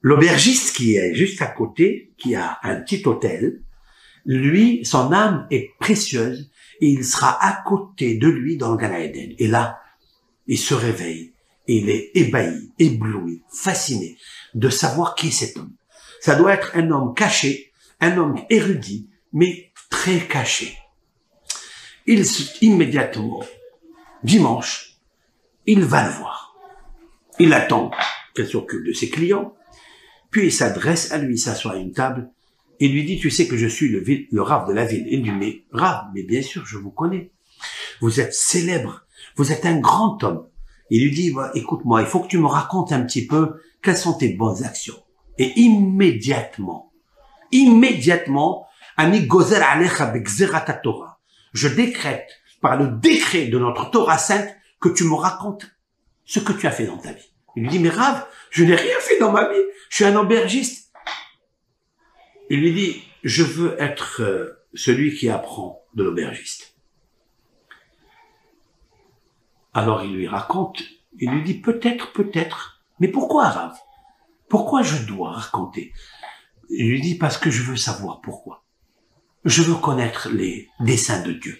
L'aubergiste qui est juste à côté, qui a un petit hôtel, lui, son âme est précieuse et il sera à côté de lui dans le Gan Eden. Et là, il se réveille et il est ébahi, ébloui, fasciné de savoir qui est cet homme. Ça doit être un homme caché, un homme érudit, mais très caché. Immédiatement, dimanche, il va le voir. Il attend qu'elle s'occupe de ses clients, puis il s'adresse à lui, il s'assoit à une table, et lui dit, tu sais que je suis le Rav de la ville. Il lui dit, mais Rav, mais bien sûr, je vous connais. Vous êtes célèbre, vous êtes un grand homme. Il lui dit, bah, écoute-moi, il faut que tu me racontes un petit peu quelles sont tes bonnes actions. Et immédiatement, immédiatement, Ani gozer alecha begzerat Torah. Je décrète par le décret de notre Torah sainte que tu me racontes ce que tu as fait dans ta vie. Il lui dit, mais Rav, je n'ai rien fait dans ma vie. Je suis un aubergiste. Il lui dit, je veux être celui qui apprend de l'aubergiste. Alors il lui raconte, il lui dit, peut-être, mais pourquoi Rav? Pourquoi je dois raconter? Il lui dit, parce que je veux savoir pourquoi. Je veux connaître les desseins de Dieu.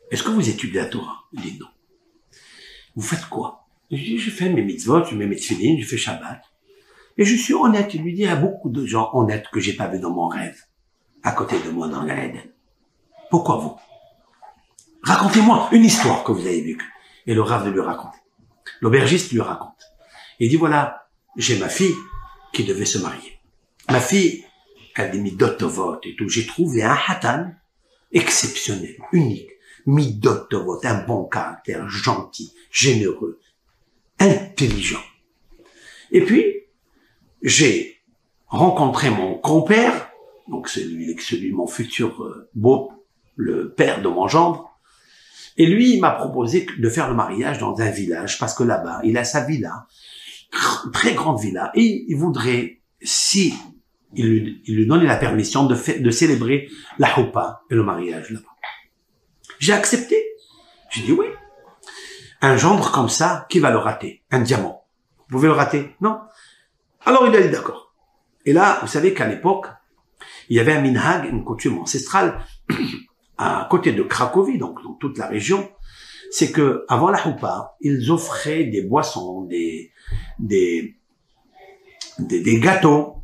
Est-ce que vous étudiez la Torah? Il dit non. Vous faites quoi? Il dit, je fais mes mitzvot, je mets mes tefillin, je fais Shabbat. Et je suis honnête. Il lui dit, il y a beaucoup de gens honnêtes que j'ai pas vu dans mon rêve, à côté de moi dans Gan Eden. Pourquoi vous? Racontez-moi une histoire que vous avez vécue. Et le Rav lui raconte. L'aubergiste lui raconte. Il dit, voilà, j'ai ma fille qui devait se marier. Ma fille, elle a des midot tovot et tout. J'ai trouvé un hatan exceptionnel, unique. Midot tovot, un bon caractère, gentil, généreux, intelligent. Et puis, j'ai rencontré mon compère, donc celui de mon futur beau, le père de mon gendre, et lui, il m'a proposé de faire le mariage dans un village, parce que là-bas, il a sa villa, très grande villa, et il voudrait, si il lui donnait la permission de célébrer la houpa et le mariage là-bas. J'ai accepté. J'ai dit oui. Un gendre comme ça, qui va le rater? Un diamant. Vous pouvez le rater? Non. Alors il a dit d'accord. Et là, vous savez qu'à l'époque, il y avait un minhag, une coutume ancestrale, à côté de Cracovie, donc dans toute la région, c'est que avant la houpa, ils offraient des boissons, des gâteaux,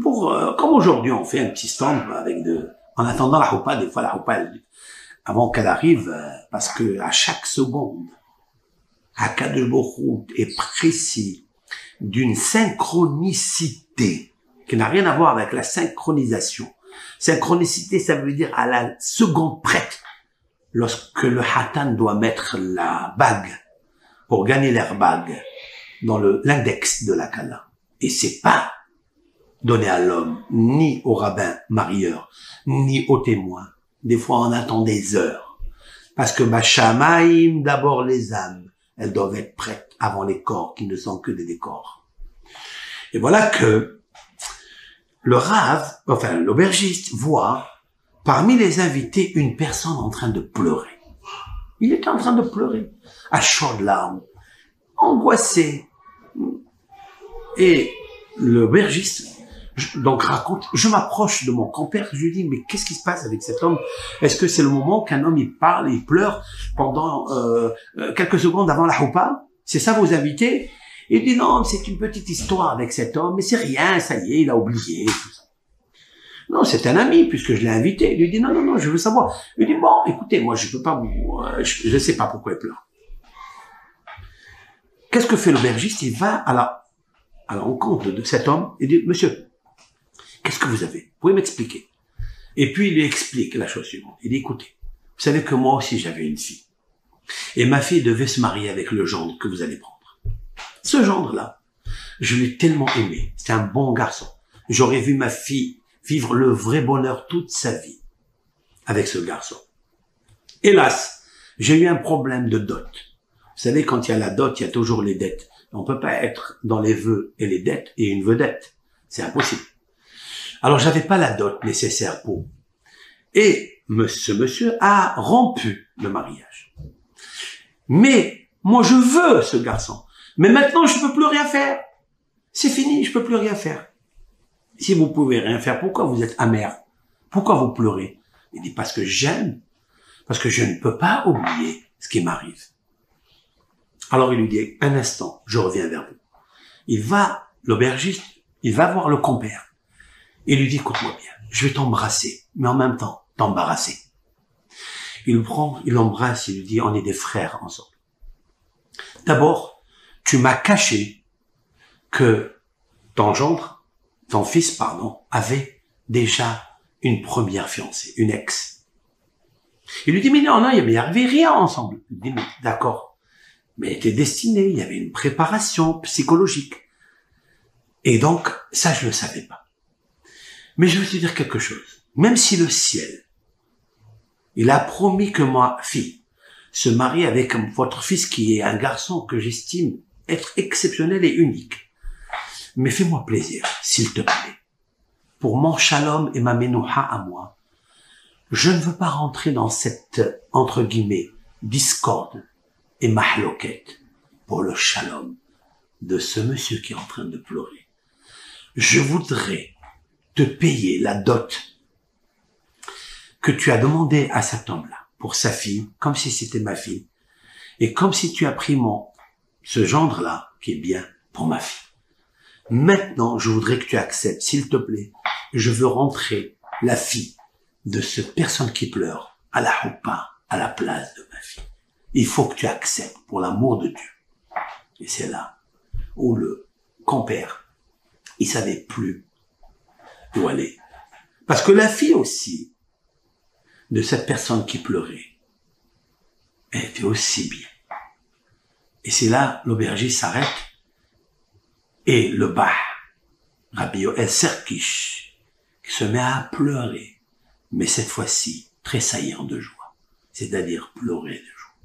pour comme aujourd'hui on fait un petit stand avec en attendant la houpa, des fois la houpa, avant qu'elle arrive, parce que à chaque seconde, Akadosh Baruch Hu est précis d'une synchronicité qui n'a rien à voir avec la synchronisation. Synchronicité, ça veut dire à la seconde près, lorsque le hatan doit mettre la bague pour gagner l'airbag dans l'index de la kala. Et c'est pas donné à l'homme, ni au rabbin marieur, ni au témoin. Des fois, on attend des heures. Parce que Bashamaim, d'abord les âmes, elles doivent être prêtes avant les corps, qui ne sont que des décors. Et voilà que le Rav, enfin l'aubergiste, voit parmi les invités une personne en train de pleurer. Il était en train de pleurer, à chaudes larmes, angoissé. Et l'aubergiste donc raconte, je m'approche de mon compère, je lui dis, mais qu'est-ce qui se passe avec cet homme? Est-ce que c'est le moment qu'un homme, il parle, il pleure pendant quelques secondes avant la houpa? C'est ça vos invités? Il dit, non, c'est une petite histoire avec cet homme, mais c'est rien, ça y est, il a oublié, tout ça. Non, c'est un ami, puisque je l'ai invité. Il lui dit, non, je veux savoir. Il lui dit, bon, écoutez, moi, je peux pas je sais pas pourquoi il pleure. Qu'est-ce que fait l'aubergiste? Il va à la rencontre de cet homme et dit, monsieur, qu'est-ce que vous avez? Vous pouvez m'expliquer? Et puis, il lui explique la chose suivante. Il dit, écoutez, vous savez que moi aussi, j'avais une fille. Et ma fille devait se marier avec le gendre que vous allez prendre. Ce gendre-là, je l'ai tellement aimé. C'est un bon garçon. J'aurais vu ma fille vivre le vrai bonheur toute sa vie avec ce garçon. Hélas, j'ai eu un problème de dot. Vous savez, quand il y a la dot, il y a toujours les dettes. On peut pas être dans les vœux et les dettes et une vedette. C'est impossible. Alors, j'avais pas la dot nécessaire pour. Et ce monsieur a rompu le mariage. Mais moi, je veux ce garçon. Mais maintenant, je peux plus rien faire. C'est fini, je peux plus rien faire. Si vous pouvez rien faire, pourquoi vous êtes amer? Pourquoi vous pleurez? Il dit, parce que j'aime. Parce que je ne peux pas oublier ce qui m'arrive. Alors il lui dit, un instant, je reviens vers vous. Il va, l'aubergiste, il va voir le compère. Il lui dit, écoute-moi bien, je vais t'embrasser, mais en même temps, t'embarrasser. Il le prend, il l'embrasse, il lui dit, on est des frères ensemble. D'abord, tu m'as caché que ton fils, avait déjà une première fiancée, une ex. Il lui dit, mais non, il n'y avait rien ensemble. Il dit, mais d'accord. Mais était destiné, il y avait une préparation psychologique. Et donc, ça, je le savais pas. Mais je veux te dire quelque chose. Même si le ciel, il a promis que ma fille se marie avec votre fils qui est un garçon que j'estime être exceptionnel et unique. Mais fais-moi plaisir, s'il te plaît. Pour mon shalom et ma menouha à moi, je ne veux pas rentrer dans cette, entre guillemets, discorde et mahloquette pour le shalom de ce monsieur qui est en train de pleurer. Je voudrais te payer la dot que tu as demandé à cet homme-là pour sa fille, comme si c'était ma fille, et comme si tu as pris ce gendre-là, qui est bien, pour ma fille. Maintenant, je voudrais que tu acceptes, s'il te plaît, je veux rentrer la fille de cette personne qui pleure à la houpa, à la place de ma fille. Il faut que tu acceptes, pour l'amour de Dieu. Et c'est là où le compère, il savait plus où aller. Parce que la fille aussi, de cette personne qui pleurait, elle était aussi bien. Et c'est là, l'aubergiste s'arrête, et le bah, Rabbi Yoel Serkish, qui se met à pleurer, mais cette fois-ci, tressaillant de joie, c'est-à-dire pleurer de joie.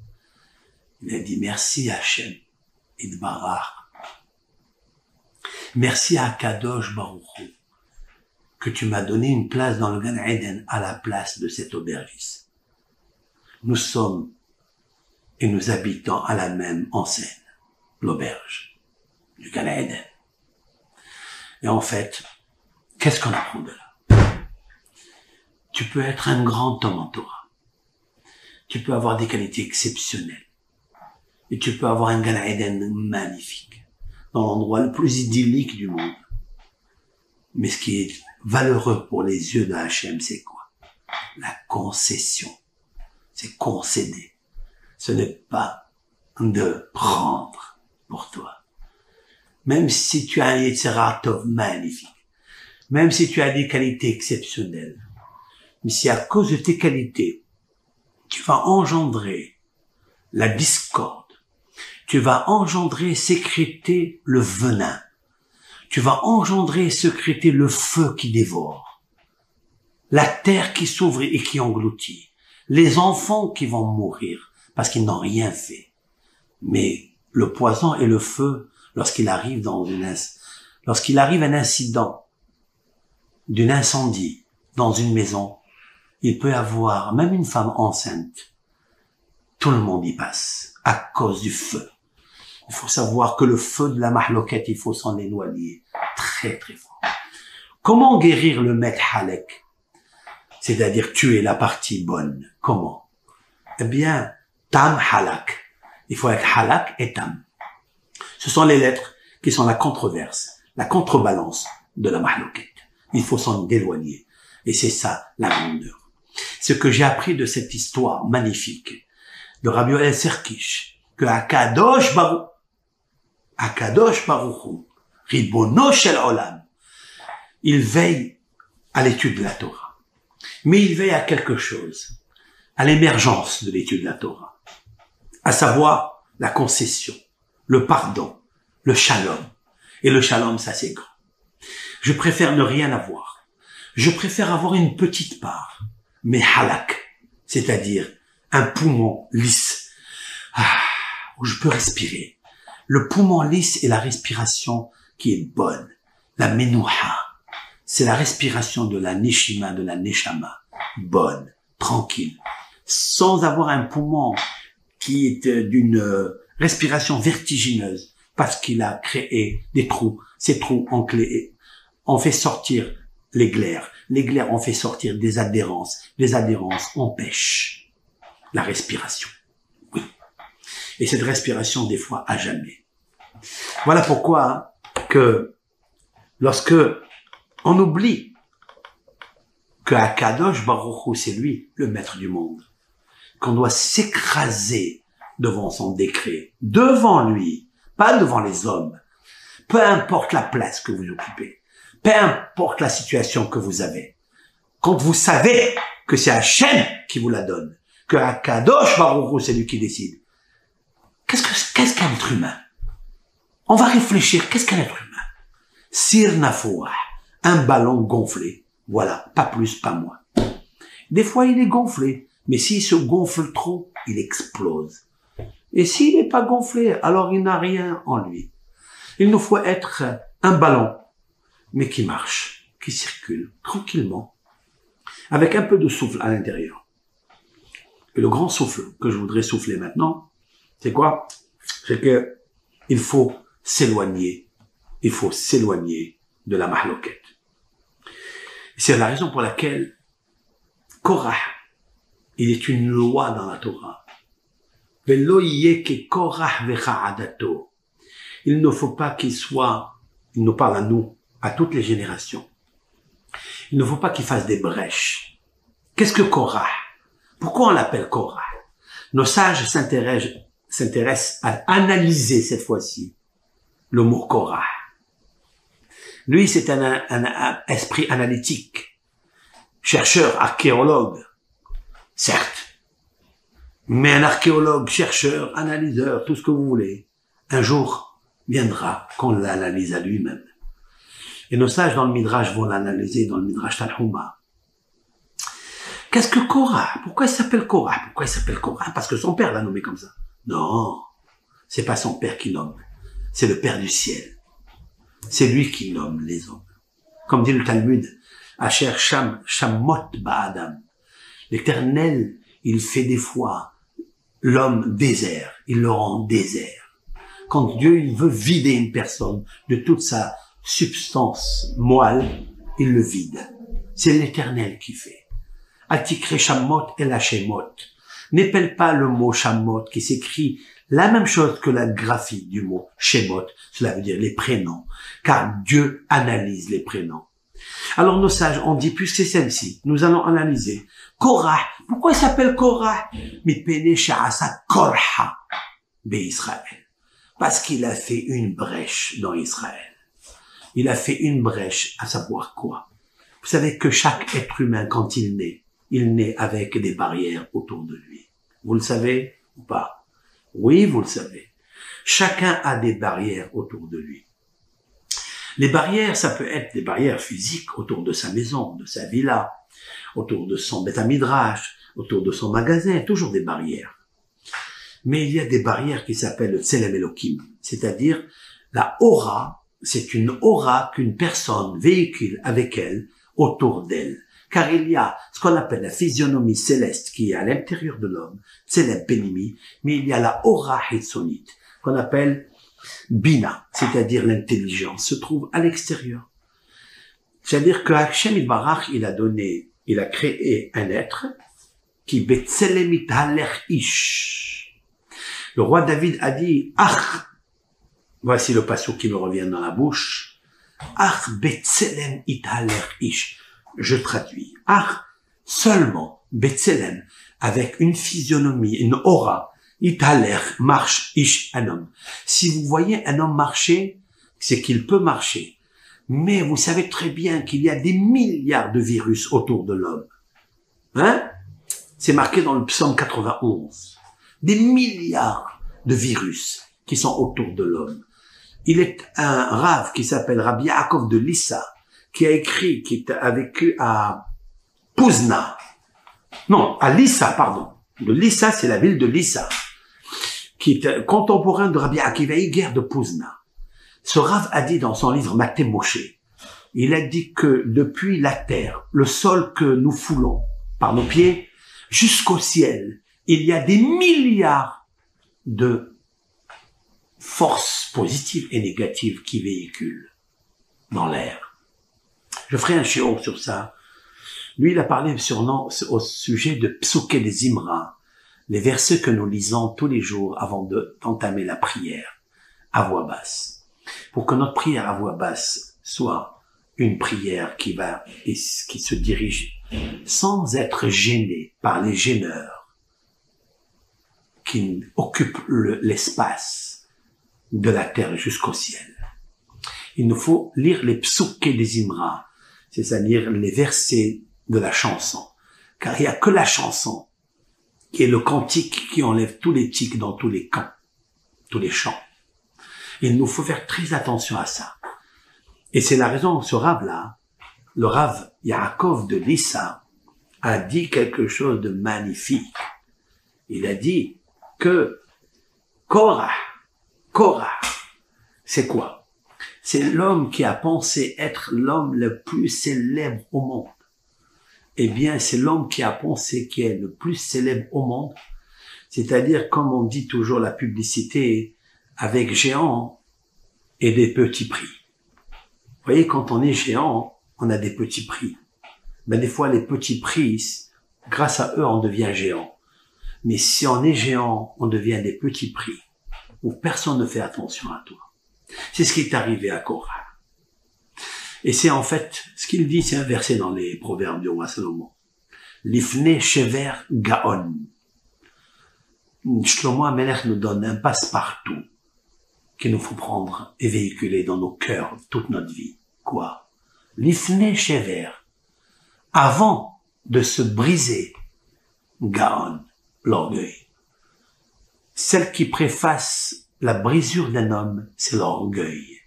Il a dit, merci Hachem, Idbarach, merci à Kadosh Baruch Hu, que tu m'as donné une place dans le Gan Eden à la place de cet aubergiste. Nous sommes et nous habitons à la même enseigne, l'auberge du Gan Eden. Et en fait, qu'est-ce qu'on apprend de là? Tu peux être un grand homme en Torah. Tu peux avoir des qualités exceptionnelles. Et tu peux avoir un Gan Eden magnifique, dans l'endroit le plus idyllique du monde. Mais ce qui est valeureux pour les yeux de Hachem, c'est quoi? La concession. C'est concéder. Ce n'est pas de prendre pour toi. Même si tu as un Yetzirah Tov magnifique, même si tu as des qualités exceptionnelles, mais si à cause de tes qualités, tu vas engendrer la discorde, tu vas engendrer, sécréter le venin, tu vas engendrer, sécréter le feu qui dévore, la terre qui s'ouvre et qui engloutit, les enfants qui vont mourir parce qu'ils n'ont rien fait. Mais le poison et le feu, lorsqu'il arrive un incident d'un incendie dans une maison, il peut y avoir même une femme enceinte. Tout le monde y passe à cause du feu. Il faut savoir que le feu de la mahloquette, il faut s'en éloigner très très fort. Comment guérir le met halek? C'est-à-dire tuer la partie bonne. Comment? Eh bien, tam halak. Il faut être halak et tam. Ce sont les lettres qui sont la controverse, la contrebalance de la mahloquette. Il faut s'en éloigner. Et c'est ça la grandeur. Ce que j'ai appris de cette histoire magnifique de Rabbi Yoel Serkish, que Akadosh Baruch Hu, Ribono Shel Olam, il veille à l'étude de la Torah. Mais il veille à quelque chose, à l'émergence de l'étude de la Torah, à savoir la concession, le pardon, le shalom. Et le shalom, ça c'est grand. Je préfère ne rien avoir. Je préfère avoir une petite part, mais halak, c'est-à-dire un poumon lisse, où je peux respirer. Le poumon lisse est la respiration qui est bonne. La menouha, c'est la respiration de la neshima, de la neshama, bonne, tranquille, sans avoir un poumon qui est d'une respiration vertigineuse, parce qu'il a créé des trous. Ces trous ont fait sortir les glaires. Les glaires ont fait sortir des adhérences. Les adhérences empêchent la respiration. Oui. Et cette respiration, des fois, à jamais. Voilà pourquoi que lorsque on oublie que Akadosh Baruch Hu, c'est lui, le maître du monde, qu'on doit s'écraser devant son décret, devant lui, pas devant les hommes, peu importe la place que vous occupez, peu importe la situation que vous avez, quand vous savez que c'est Hachem qui vous la donne, que Akadosh Baruch Hu, c'est lui qui décide, qu'est-ce qu'un être humain? On va réfléchir, qu'est-ce qu'un être humain? Sir nafouah, un ballon gonflé. Voilà, pas plus, pas moins. Des fois, il est gonflé, mais s'il se gonfle trop, il explose. Et s'il n'est pas gonflé, alors il n'a rien en lui. Il nous faut être un ballon, mais qui marche, qui circule tranquillement, avec un peu de souffle à l'intérieur. Et le grand souffle que je voudrais souffler maintenant, c'est quoi? C'est que il faut s'éloigner. Il faut s'éloigner de la mahlouquette. C'est la raison pour laquelle Korah, il est une loi dans la Torah. Velo yeke Korah vecha'adato. Il ne faut pas qu'il soit, il nous parle à nous, à toutes les générations. Il ne faut pas qu'il fasse des brèches. Qu'est-ce que Korah? Pourquoi on l'appelle Korah? Nos sages s'intéressent à analyser cette fois-ci le mot Korah. Lui, c'est un esprit analytique, chercheur, archéologue, certes, mais un archéologue, chercheur, analyseur, tout ce que vous voulez, un jour viendra qu'on l'analyse à lui-même. Et nos sages dans le Midrash vont l'analyser dans le Midrash Tanhuma. Qu'est-ce que Korah? Pourquoi il s'appelle Korah? Pourquoi il s'appelle Korah? Parce que son père l'a nommé comme ça. Non, c'est pas son père qui nomme, c'est le Père du ciel. C'est lui qui nomme les hommes. Comme dit le Talmud, Asher Shammot Ba'adam. L'Éternel, il fait des fois l'homme désert, il le rend désert. Quand Dieu il veut vider une personne de toute sa substance moelle, il le vide. C'est l'Éternel qui fait. Atikre Shammot et la Shemot. N'épelle pas le mot Shammot qui s'écrit la même chose que la graphie du mot Shemot. Cela veut dire les prénoms. Car Dieu analyse les prénoms. Alors nos sages ont dit, puisque c'est celle-ci, nous allons analyser. Korah. Pourquoi il s'appelle Korah? Mipene Sha'asa Korha Israël. Parce qu'il a fait une brèche dans Israël. Il a fait une brèche, à savoir quoi? Vous savez que chaque être humain, quand il naît avec des barrières autour de lui. Vous le savez ou pas? Oui, vous le savez. Chacun a des barrières autour de lui. Les barrières, ça peut être des barrières physiques autour de sa maison, de sa villa, autour de son Beth Midrash, autour de son magasin, toujours des barrières. Mais il y a des barrières qui s'appellent le Tselem Elokim, c'est-à-dire la aura, c'est une aura qu'une personne véhicule avec elle, autour d'elle. Car il y a ce qu'on appelle la physionomie céleste qui est à l'intérieur de l'homme, Tselem Penimi, mais il y a la aura hitzonite, qu'on appelle Bina, c'est-à-dire l'intelligence, se trouve à l'extérieur. C'est-à-dire que Hashem Yitbarach, il a créé un être qui Betselem Ithaler Ish. Le roi David a dit, voici le passage qui me revient dans la bouche, Betselem Ithaler Ish. Je traduis, seulement Betselem, avec une physionomie, une aura, Ithaler, marche, ish, un homme. Si vous voyez un homme marcher, c'est qu'il peut marcher. Mais vous savez très bien qu'il y a des milliards de virus autour de l'homme. Hein? C'est marqué dans le psaume 91. Des milliards de virus qui sont autour de l'homme. Il est un rave qui s'appelle Rabbi Yaakov de Lissa, qui a écrit, qui a vécu à Pouzna. Non, à Lissa, pardon. De Lissa, c'est la ville de Lissa, qui est contemporain de Rabbi Akiva Iger de Pouzna. Ce rave a dit dans son livre Maté Moshe, il a dit que depuis la terre, le sol que nous foulons par nos pieds, jusqu'au ciel, il y a des milliards de forces positives et négatives qui véhiculent dans l'air. Je ferai un shiur sur ça. Lui, il a parlé au sujet de Psuké des Imra, les versets que nous lisons tous les jours avant d'entamer la prière à voix basse. Pour que notre prière à voix basse soit une prière qui se dirige sans être gênée par les gêneurs qui occupent l'espace de la terre jusqu'au ciel. Il nous faut lire les Psuké des Imra, c'est-à-dire les versets de la chanson. Car il n'y a que la chanson qui est le cantique qui enlève tous les tics dans tous les camps, tous les chants. Il nous faut faire très attention à ça. Et c'est la raison, ce Rav-là, le Rav Yaakov de Lissa, a dit quelque chose de magnifique. Il a dit que Korah, c'est quoi? C'est l'homme qui a pensé être l'homme le plus célèbre au monde. Eh bien, c'est l'homme qui a pensé qui est le plus célèbre au monde. C'est-à-dire, comme on dit toujours la publicité, avec géant et des petits prix. Vous voyez, quand on est géant, on a des petits prix. Mais des fois, les petits prix, grâce à eux, on devient géant. Mais si on est géant, on devient des petits prix, où personne ne fait attention à toi. C'est ce qui est arrivé à Korah. Et c'est en fait, ce qu'il dit, c'est un verset dans les proverbes du roi Salomon. L'ifne shever gaon. Shlomo HaMelech nous donne un passe-partout qu'il nous faut prendre et véhiculer dans nos cœurs toute notre vie. Quoi? L'ifne shever. Avant de se briser, gaon, l'orgueil. Celle qui préface la brisure d'un homme, c'est l'orgueil.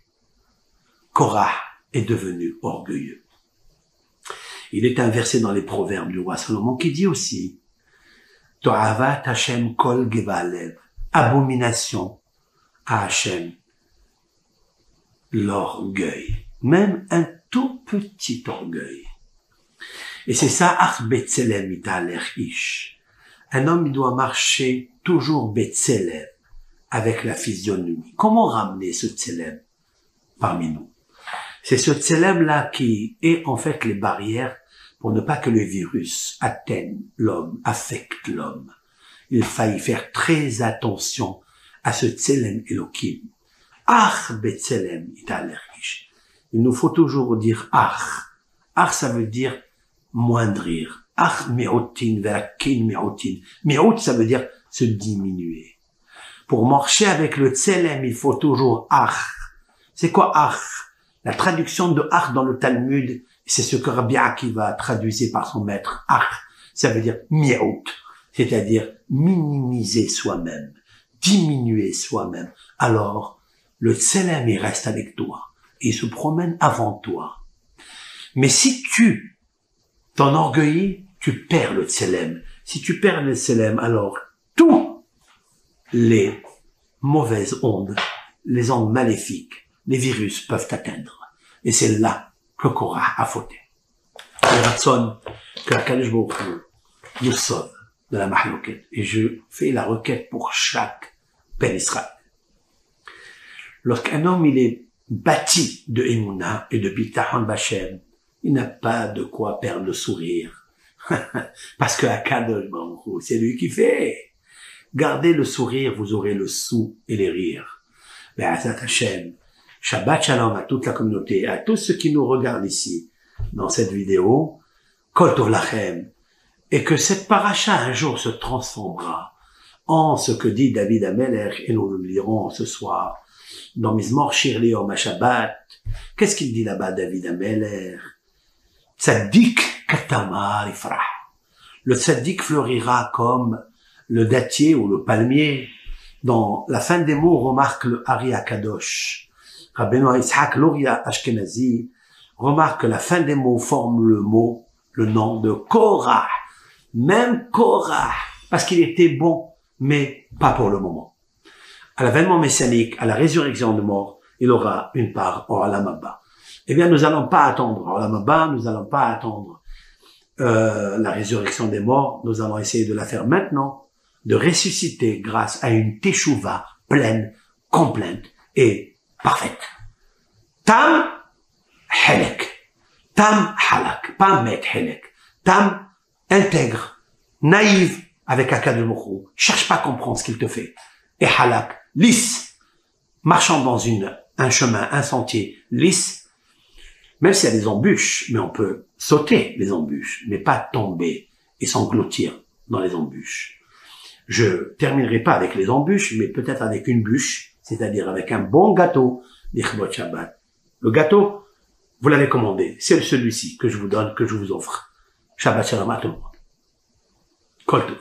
Korah est devenu orgueilleux. Il est un verset dans les proverbes du roi Salomon qui dit aussi To'avat Hashem kol gevalev, abomination à Hashem, l'orgueil, même un tout petit orgueil. Et c'est ça, Ach Betzelem italer ish. Un homme, il doit marcher toujours Betzelem, avec la physionomie. Comment ramener ce Tzelem parmi nous? C'est ce Tzelem-là qui est en fait les barrières pour ne pas que le virus atteigne l'homme, affecte l'homme. Il faille faire très attention à ce Tzelem Elohim. Ach Betzelem italer ish. Il nous faut toujours dire Ach. Ach, ça veut dire moindrir. Ach me'otin verakin me'otin. Me'ot, ça veut dire se diminuer. Pour marcher avec le Tzelem, il faut toujours Ach. C'est quoi Ach? La traduction de Ach dans le Talmud, c'est ce que Rabbi Akiva traduisait par son maître. Ach, ça veut dire me'ot, c'est-à-dire minimiser soi-même, diminuer soi-même. Alors, le Tzelem, il reste avec toi. Il se promène avant toi. Mais si tu t'enorgueillis, tu perds le Tzelem. Si tu perds le Tzelem, alors tous les mauvaises ondes, les ondes maléfiques, les virus peuvent t'atteindre. Et c'est là que Korah a fauté. Le Ratson, que Akadosh Baruch Hu nous sauve de la mahlouket. Et je fais la requête pour chaque Ben Israël. Lorsqu'un homme, il est bâti de Emouna et de Bitachon Bachem, il n'a pas de quoi perdre le sourire. Parce que Akadosh Baruch Hu, c'est lui qui fait. Gardez le sourire, vous aurez le sou et les rires. Be'ezrat Hashem. Shabbat Shalom à toute la communauté, à tous ceux qui nous regardent ici, dans cette vidéo. Kol Tov Lachem. Et que cette paracha un jour se transformera en ce que dit David HaMelech, et nous le lirons ce soir, dans Mizmor Shir Le'Yom HaShabbat. Qu'est-ce qu'il dit là-bas, David HaMelech? Tzaddik katamar ifrah. Le tzaddik fleurira comme le dattier ou le palmier. Dans la fin des mots, remarque le Ari Akadosh. Rabbeinu Yitzhak Luria Ashkenazi remarque que la fin des mots forme le mot, le nom de Korah. Même Korah, parce qu'il était bon, mais pas pour le moment. À l'avènement messianique, à la résurrection de mort, il aura une part au Olam Haba. Eh bien, nous n'allons pas attendre au Olam Haba, nous n'allons pas attendre la résurrection des morts, nous allons essayer de la faire maintenant, de ressusciter grâce à une teshuva pleine, complète et parfaite. Tam halak. Tam halak. Pas met halak. Tam intègre, naïve avec Akadosh Baruch Hu. Cherche pas à comprendre ce qu'il te fait. Et halak, lisse. Marchant dans un chemin, un sentier lisse. Même s'il y a des embûches, mais on peut sauter les embûches, mais pas tomber et s'engloutir dans les embûches. Je terminerai pas avec les embûches, mais peut-être avec une bûche, c'est-à-dire avec un bon gâteau d'Ichbot Shabbat. Le gâteau, vous l'avez commandé. C'est celui-ci que je vous donne, que je vous offre. Shabbat Shalom à tout le monde. Kol Tov.